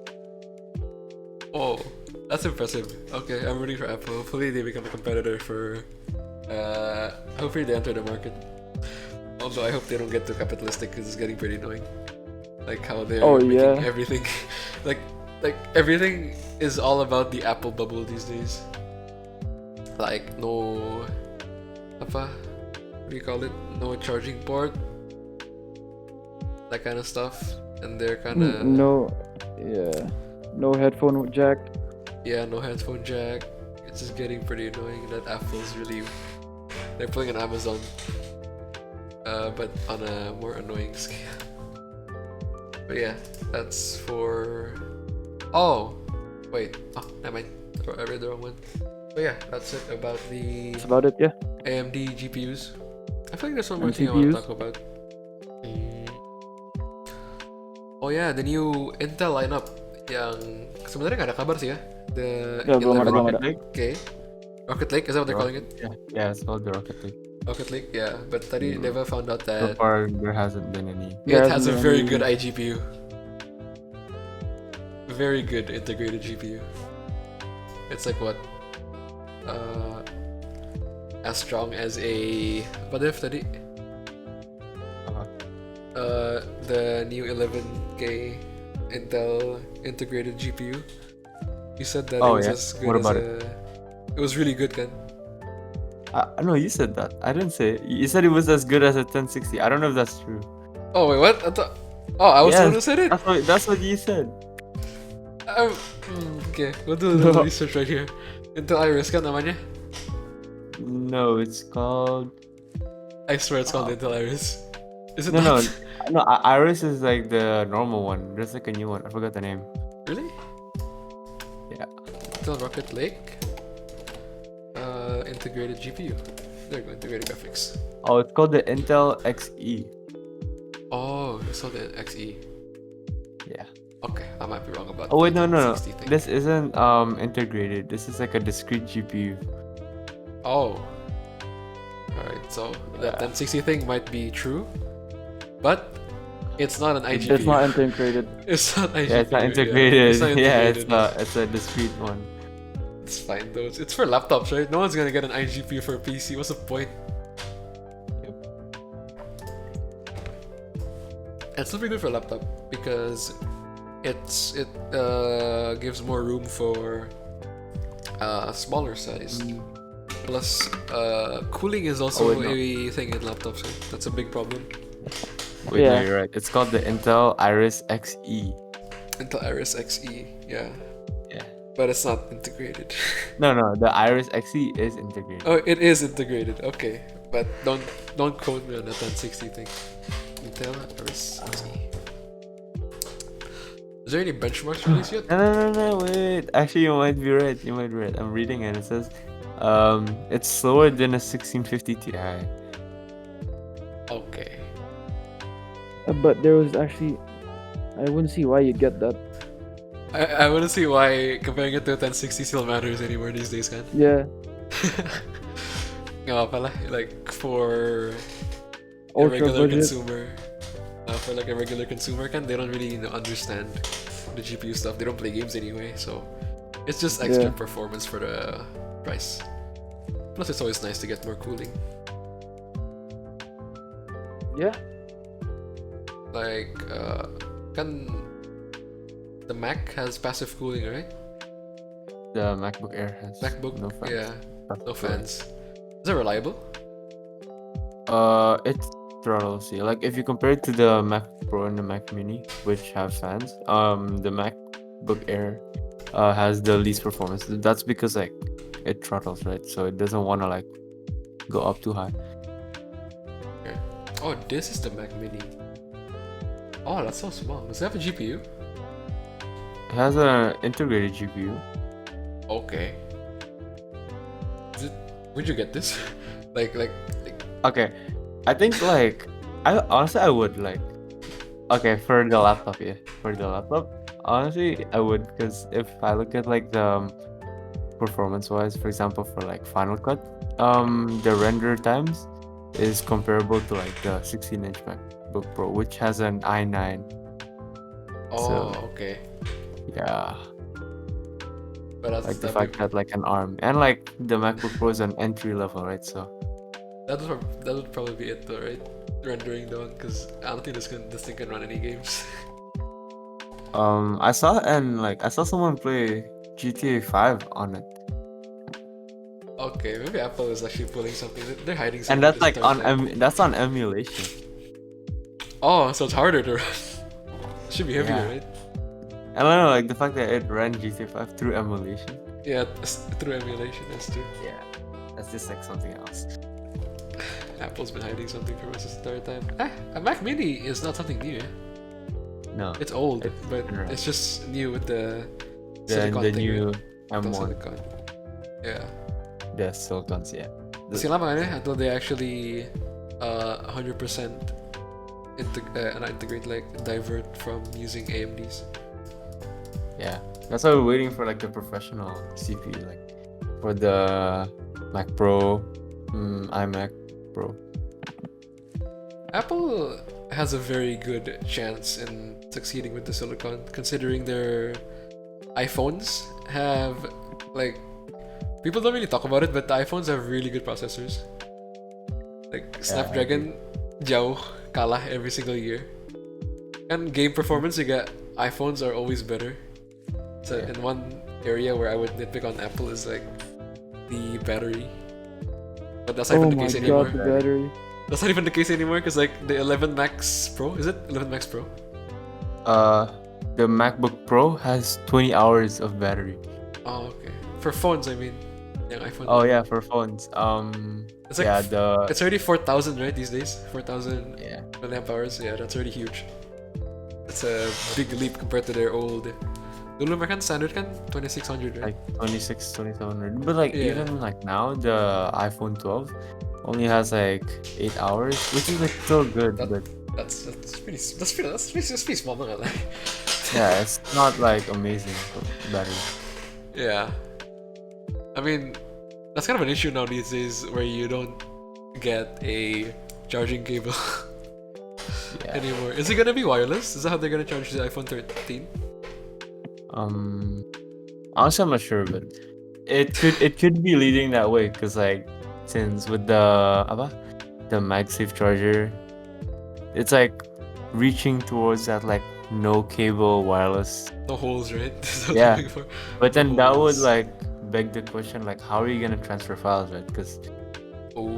Speaker 1: Oh, that's impressive. Okay, I'm rooting for Apple. Hopefully they become a competitor for. Hopefully they enter the market. Although I hope they don't get too capitalistic because it's getting pretty annoying. Like how they're making
Speaker 2: yeah.
Speaker 1: everything, like everything is all about the Apple bubble these days. Like no, what do you call it? No charging port. That kind of stuff, and they're kind of
Speaker 2: No headphone jack.
Speaker 1: Yeah, no headphone jack. It's just getting pretty annoying that Apple's really they're playing on Amazon, but on a more annoying scale. But yeah, that's for. Oh, wait. Oh, never mind. I read the wrong one. But yeah, that's it about the
Speaker 2: That's about it, yeah.
Speaker 1: AMD GPUs. I feel like there's one more
Speaker 2: And
Speaker 1: thing I want to
Speaker 2: CPUs?
Speaker 1: talk about. Oh yeah, the new Intel lineup yang sebenarnya nggak ada kabar sih ya. The
Speaker 2: Yeah, belum ada,
Speaker 1: 11
Speaker 2: belum ada.
Speaker 3: Rocket League?
Speaker 1: Rocket Lake, is that what they're calling it?
Speaker 3: Yeah, it's called the Rocket League.
Speaker 1: Rocket League, yeah. But tadi Deva found out
Speaker 3: So
Speaker 1: that
Speaker 3: far, there hasn't been any.
Speaker 1: it
Speaker 2: There
Speaker 1: has a
Speaker 2: hasn't
Speaker 1: very
Speaker 2: been
Speaker 1: good
Speaker 2: any.
Speaker 1: iGPU. Very good integrated GPU. It's like what? As strong as a. What if tadi? The new 11K Intel integrated GPU. You said that
Speaker 3: Oh,
Speaker 1: it was
Speaker 3: yeah?
Speaker 1: as good
Speaker 3: What
Speaker 1: as
Speaker 3: about
Speaker 1: a. It was really good, kan?
Speaker 3: No, you said that. I didn't say it. You said it was as good as a 1060. I don't know if that's true.
Speaker 1: Oh wait, what? I was the one who
Speaker 3: Yes,
Speaker 1: said it.
Speaker 3: that's what you said.
Speaker 1: Okay, we'll do a little research right here. Intel Iris kan namanya?
Speaker 3: No, it's called.
Speaker 1: I swear it's called Intel Iris. Is it
Speaker 3: No,
Speaker 1: not?
Speaker 3: no. Iris is like the normal one. There's like a new one. I forgot the name.
Speaker 1: Really?
Speaker 3: Yeah.
Speaker 1: Intel Rocket Lake. Integrated GPU. There you go, integrated graphics.
Speaker 3: Oh, it's called the Intel XE.
Speaker 1: Oh, it's called the XE.
Speaker 3: Yeah.
Speaker 1: Okay, I might be wrong about
Speaker 3: Oh wait,
Speaker 1: the
Speaker 3: no.
Speaker 1: 60 thing.
Speaker 3: This isn't integrated. This is like a discrete GPU.
Speaker 1: Oh. Alright, so that 1060 thing might be true, but it's not an iGPU.
Speaker 2: It's not integrated.
Speaker 1: It's not iGPU.
Speaker 3: Yeah, it's not integrated.
Speaker 1: It's not integrated.
Speaker 3: It's a discrete one.
Speaker 1: It's fine though. It's for laptops, right? No one's gonna get an iGPU for a PC. What's the point? It's still pretty good for a laptop because it gives more room for smaller size. Plus, cooling is also a thing in laptops. Right? That's a big problem.
Speaker 3: Wait, no, you're right. It's called the Intel Iris Xe.
Speaker 1: Intel Iris Xe, yeah.
Speaker 3: Yeah.
Speaker 1: But it's not integrated.
Speaker 3: No, the Iris Xe is integrated.
Speaker 1: Oh, it is integrated. Okay, but don't quote me on that 1060 thing. Intel Iris Xe. Is there any benchmarks released yet?
Speaker 3: No, wait. Actually, you might be right. I'm reading and it says, it's slower than a 1650 Ti.
Speaker 1: Okay.
Speaker 2: But there was actually, I wouldn't see why you'd get that.
Speaker 1: I wouldn't see why comparing it to a 1060 still matters anymore these days, kan?
Speaker 2: Yeah.
Speaker 1: Pala, like for a
Speaker 2: Ultra
Speaker 1: regular
Speaker 2: budget.
Speaker 1: consumer, for like a regular consumer, they don't really understand the GPU stuff. They don't play games anyway, so it's just extra performance for the price. Plus, it's always nice to get more cooling.
Speaker 2: Yeah.
Speaker 1: Like, the Mac has passive cooling, right?
Speaker 3: The MacBook Air has
Speaker 1: MacBook,
Speaker 3: no fans.
Speaker 1: yeah, no fans. Is it reliable?
Speaker 3: It throttles you. Like if you compare it to the Mac Pro and the Mac Mini, which have fans, the MacBook Air has the least performance. That's because like it throttles, right? So it doesn't want to like go up too high.
Speaker 1: Okay. Oh, this is the Mac Mini. Oh, that's so small. Does it have a GPU?
Speaker 3: It has an integrated GPU.
Speaker 1: Okay. Where'd you get this? like
Speaker 3: Okay, I think like I would like. Okay, for the laptop, yeah. For the laptop, honestly, I would, because if I look at like the performance-wise, for example, for like Final Cut, the render times is comparable to like the 16-inch MacBook Pro, which has an i9.
Speaker 1: Oh, okay.
Speaker 3: Yeah,
Speaker 1: But that's
Speaker 3: like the fact that like an ARM and like the MacBook Pro is an entry level, right? So
Speaker 1: that would probably be it though, right? Rendering though, because I don't think this thing can run any games.
Speaker 3: I saw someone play GTA 5 on it.
Speaker 1: Okay, maybe Apple is actually pulling something. They're hiding something.
Speaker 3: And that's
Speaker 1: just
Speaker 3: like on
Speaker 1: start
Speaker 3: that's on emulation.
Speaker 1: Oh, so it's harder to run. It should be heavier,
Speaker 3: Yeah.
Speaker 1: right?
Speaker 3: I don't know, like the fact that it ran GTA 5 through emulation.
Speaker 1: Yeah, through emulation, that's true.
Speaker 3: Yeah, that's just like something else.
Speaker 1: Apple's been hiding something from us this entire time. A Mac Mini is not something new.
Speaker 3: No,
Speaker 1: It's old, but
Speaker 3: been around.
Speaker 1: it's just new with the
Speaker 3: the
Speaker 1: silicon thing,
Speaker 3: new
Speaker 1: right? The
Speaker 3: M1,
Speaker 1: silicon. Yeah.
Speaker 3: the silicons, yeah.
Speaker 1: Kasi lama until they actually 100% not integrate, like divert from using AMDs.
Speaker 3: Yeah, that's why we're waiting for like the professional CPU, like for the Mac Pro, iMac Pro.
Speaker 1: Apple has a very good chance in succeeding with the silicon, considering their iPhones have, like, people don't really talk about it, but the iPhones have really good processors. Like Snapdragon, jauh kalah every single year. And game performance, iPhones are always better. So in one area where I would nitpick on Apple is like the battery. But that's not
Speaker 2: Oh
Speaker 1: even the
Speaker 2: my
Speaker 1: case anymore.
Speaker 2: god, the battery.
Speaker 1: That's not even the case anymore because like the 11 Max Pro, is it 11 Max Pro?
Speaker 3: The MacBook Pro has 20 hours of battery.
Speaker 1: Oh, okay. For phones, I mean, yung iPhone.
Speaker 3: Oh yeah, for phones.
Speaker 1: It's like
Speaker 3: Yeah, the
Speaker 1: it's already 4,000 right these days. 4,000
Speaker 3: yeah.
Speaker 1: milliamp hours. Yeah, that's already huge. It's a big leap compared to their old. Dulu mereka kan standard kan 2600 right?
Speaker 3: Like 26, 2700. But like
Speaker 1: Yeah.
Speaker 3: even like now, the iPhone 12 only has like 8 hours, which is like still good,
Speaker 1: That-
Speaker 3: but
Speaker 1: That's pretty small mga like.
Speaker 3: yeah, it's not like amazing battery.
Speaker 1: Yeah. I mean, that's kind of an issue now these days where you don't get a charging cable
Speaker 3: Yeah.
Speaker 1: anymore. Is it gonna be wireless? Is that how they're gonna charge the iPhone 13?
Speaker 3: Honestly, I'm not sure, but it could be leading that way because like since with the MagSafe charger, it's like reaching towards that like no cable wireless.
Speaker 1: No holes, right? That's what
Speaker 3: Yeah.
Speaker 1: I'm looking for.
Speaker 3: But then that would
Speaker 1: Holes.
Speaker 3: like beg the question like how are you gonna transfer files, right? Because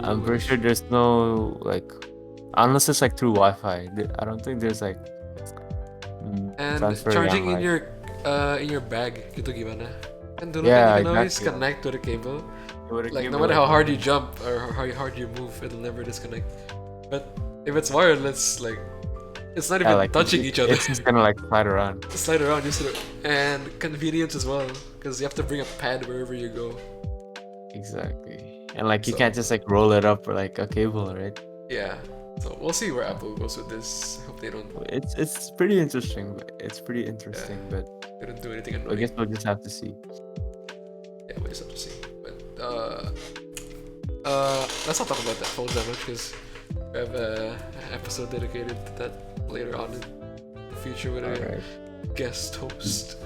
Speaker 3: I'm pretty sure there's no like unless it's like through Wi-Fi. I don't think there's like
Speaker 1: And
Speaker 3: transfer
Speaker 1: charging
Speaker 3: yang,
Speaker 1: in your bag, gitu gimana? And dulu
Speaker 3: Yeah,
Speaker 1: kan you can always
Speaker 3: exactly.
Speaker 1: connect to the cable.
Speaker 3: with a
Speaker 1: Like no
Speaker 3: cable,
Speaker 1: matter how hard you jump or how hard you move, it'll never disconnect. But if it's wireless, like it's not
Speaker 3: yeah,
Speaker 1: even
Speaker 3: like
Speaker 1: touching each other.
Speaker 3: It's just gonna like slide around.
Speaker 1: Slide around, and convenience as well, because you have to bring a pad wherever you go.
Speaker 3: Exactly. And like you
Speaker 1: So-
Speaker 3: can't just like roll it up like a cable, right?
Speaker 1: Yeah. So we'll see where Apple goes with this. Hope they don't
Speaker 3: It's pretty interesting. But
Speaker 1: they don't do anything
Speaker 3: I
Speaker 1: annoying.
Speaker 3: guess we'll just have to see.
Speaker 1: Yeah, we just have to see. But let's not talk about that phones that much because we have an episode dedicated to that later on in the future with a
Speaker 3: Alright.
Speaker 1: guest host.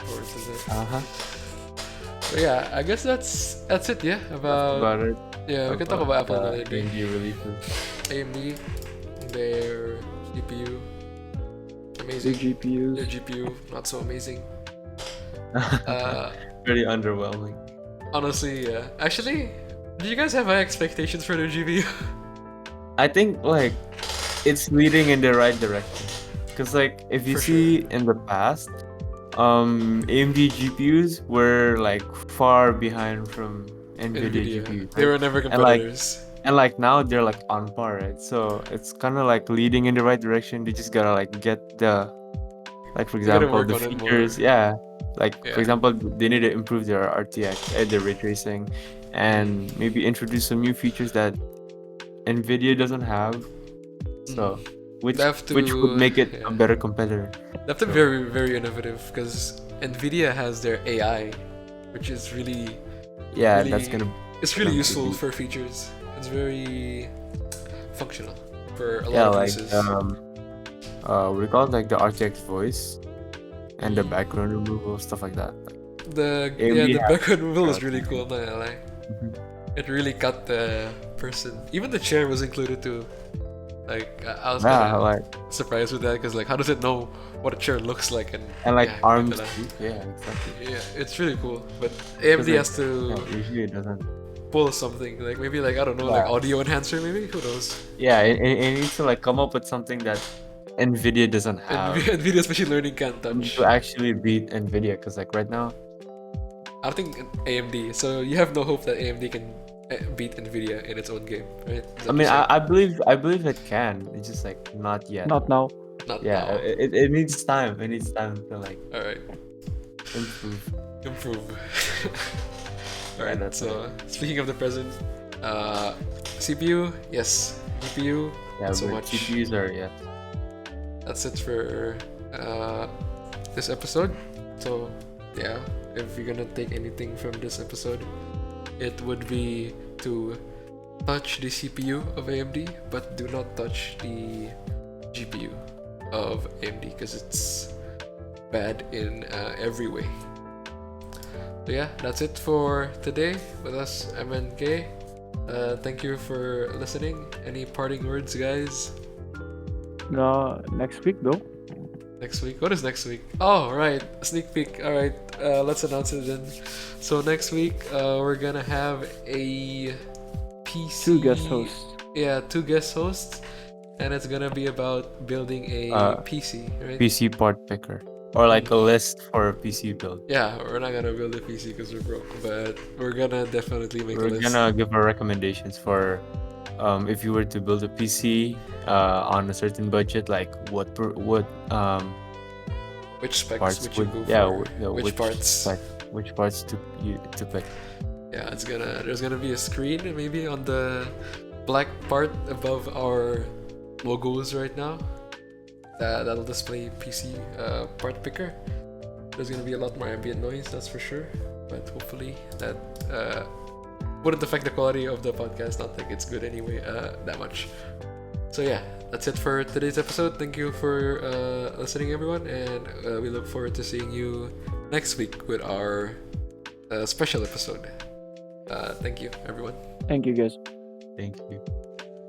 Speaker 1: Or to that.
Speaker 3: Uh-huh.
Speaker 1: But yeah, I guess that's it. Yeah,
Speaker 3: About it.
Speaker 1: yeah, we can talk about Apple another day.
Speaker 3: AMD releases.
Speaker 1: AMD, their CPU, amazing.
Speaker 2: Big GPUs.
Speaker 1: Their GPU, not so amazing.
Speaker 3: Pretty underwhelming.
Speaker 1: Honestly, yeah. Actually, do you guys have high expectations for their GPU?
Speaker 3: I think like it's leading in the right direction. Cause like if you
Speaker 1: For
Speaker 3: see in the past, AMD GPUs were like far behind from NVIDIA GPUs.
Speaker 1: They
Speaker 3: right?
Speaker 1: were never
Speaker 3: like,
Speaker 1: competitors.
Speaker 3: And like now they're like on par, right? So it's kind of like leading in the right direction. They just gotta like get the, like for
Speaker 1: They gotta
Speaker 3: example,
Speaker 1: work
Speaker 3: the
Speaker 1: on it more.
Speaker 3: features. Yeah, like
Speaker 1: Yeah.
Speaker 3: for example, they need to improve their RTX, their ray tracing, and maybe introduce some new features that NVIDIA doesn't have. So which
Speaker 1: They have
Speaker 3: which would
Speaker 1: to-
Speaker 3: make it
Speaker 1: yeah.
Speaker 3: a better competitor.
Speaker 1: They have to be very, very innovative because Nvidia has their AI, which is really,
Speaker 3: Yeah,
Speaker 1: Really-
Speaker 3: that's gonna.
Speaker 1: it's really
Speaker 3: Gonna
Speaker 1: useful
Speaker 3: be-
Speaker 1: for features. It's very functional for a lot
Speaker 3: Yeah,
Speaker 1: of
Speaker 3: like
Speaker 1: uses.
Speaker 3: what do you call it? Like the RTX voice and the background removal, stuff like that.
Speaker 1: The
Speaker 3: AMD
Speaker 1: the
Speaker 3: has-
Speaker 1: background removal is
Speaker 3: yeah.
Speaker 1: really cool. Not gonna lie.
Speaker 3: Mhm.
Speaker 1: It really cut the person. Even the chair was included too. Like I was
Speaker 3: Yeah,
Speaker 1: kinda
Speaker 3: like
Speaker 1: surprised with that because like how does it know what a chair looks like and
Speaker 3: like
Speaker 1: yeah,
Speaker 3: arms.
Speaker 1: ito lang.
Speaker 3: too. Yeah, exactly.
Speaker 1: Yeah, it's really cool. But AMD
Speaker 3: like-
Speaker 1: has to
Speaker 3: Yeah, usually it doesn't.
Speaker 1: pull something like maybe like I don't know like
Speaker 3: Yeah.
Speaker 1: audio enhancer maybe who knows.
Speaker 3: Yeah, it needs to like come up with something that NVIDIA doesn't have
Speaker 1: Nvidia's machine learning can't touch.
Speaker 3: to actually beat NVIDIA. Because like right now,
Speaker 1: I think AMD. So you have no hope that AMD can beat Nvidia in its own game, right? Is that
Speaker 3: I mean,
Speaker 1: what
Speaker 3: I believe it can. It's just like not yet.
Speaker 2: Not now.
Speaker 1: you're saying? Not
Speaker 3: Yeah,
Speaker 1: now.
Speaker 3: it needs time. It needs time to like
Speaker 1: All right.
Speaker 3: improve.
Speaker 1: Improve.
Speaker 3: Yeah,
Speaker 1: Alright,
Speaker 3: that's
Speaker 1: so speaking of the present, CPU, yes. GPU,
Speaker 3: Yeah,
Speaker 1: not so
Speaker 3: but
Speaker 1: much.
Speaker 3: GPUs are yes.
Speaker 1: That's it for this episode. So, yeah, if you're gonna take anything from this episode, it would be to touch the CPU of AMD, but do not touch the GPU of AMD because it's bad in every way. So yeah, that's it for today with us, MnK. Thank you for listening. Any parting words, guys?
Speaker 2: Next week though.
Speaker 1: Next week? What is next week? Oh, right. Sneak peek. Alright, let's announce it then. So next week, we're gonna have a PC.
Speaker 2: 2 guest hosts.
Speaker 1: Yeah, 2 guest hosts, and it's gonna be about building a PC, right?
Speaker 3: PC part picker, or like a list for a PC build.
Speaker 1: Yeah, we're not gonna build a PC because we're broke, but we're gonna definitely make a
Speaker 3: We're
Speaker 1: list.
Speaker 3: gonna give our recommendations for if you were to build a PC on a certain budget, like what
Speaker 1: Which specs
Speaker 3: parts
Speaker 1: would you
Speaker 3: would
Speaker 1: go
Speaker 3: yeah,
Speaker 1: for? Which parts?
Speaker 3: which parts to pick.
Speaker 1: Yeah, there's gonna be a screen maybe on the black part above our logos right now. That'll display PC part picker. There's gonna be a lot more ambient noise, that's for sure. But hopefully that wouldn't affect the quality of the podcast. Not like it's good anyway that much. So yeah, that's it for today's episode. Thank you for listening, everyone, and we look forward to seeing you next week with our special episode. Thank you, everyone.
Speaker 2: Thank you, guys.
Speaker 3: Thank you.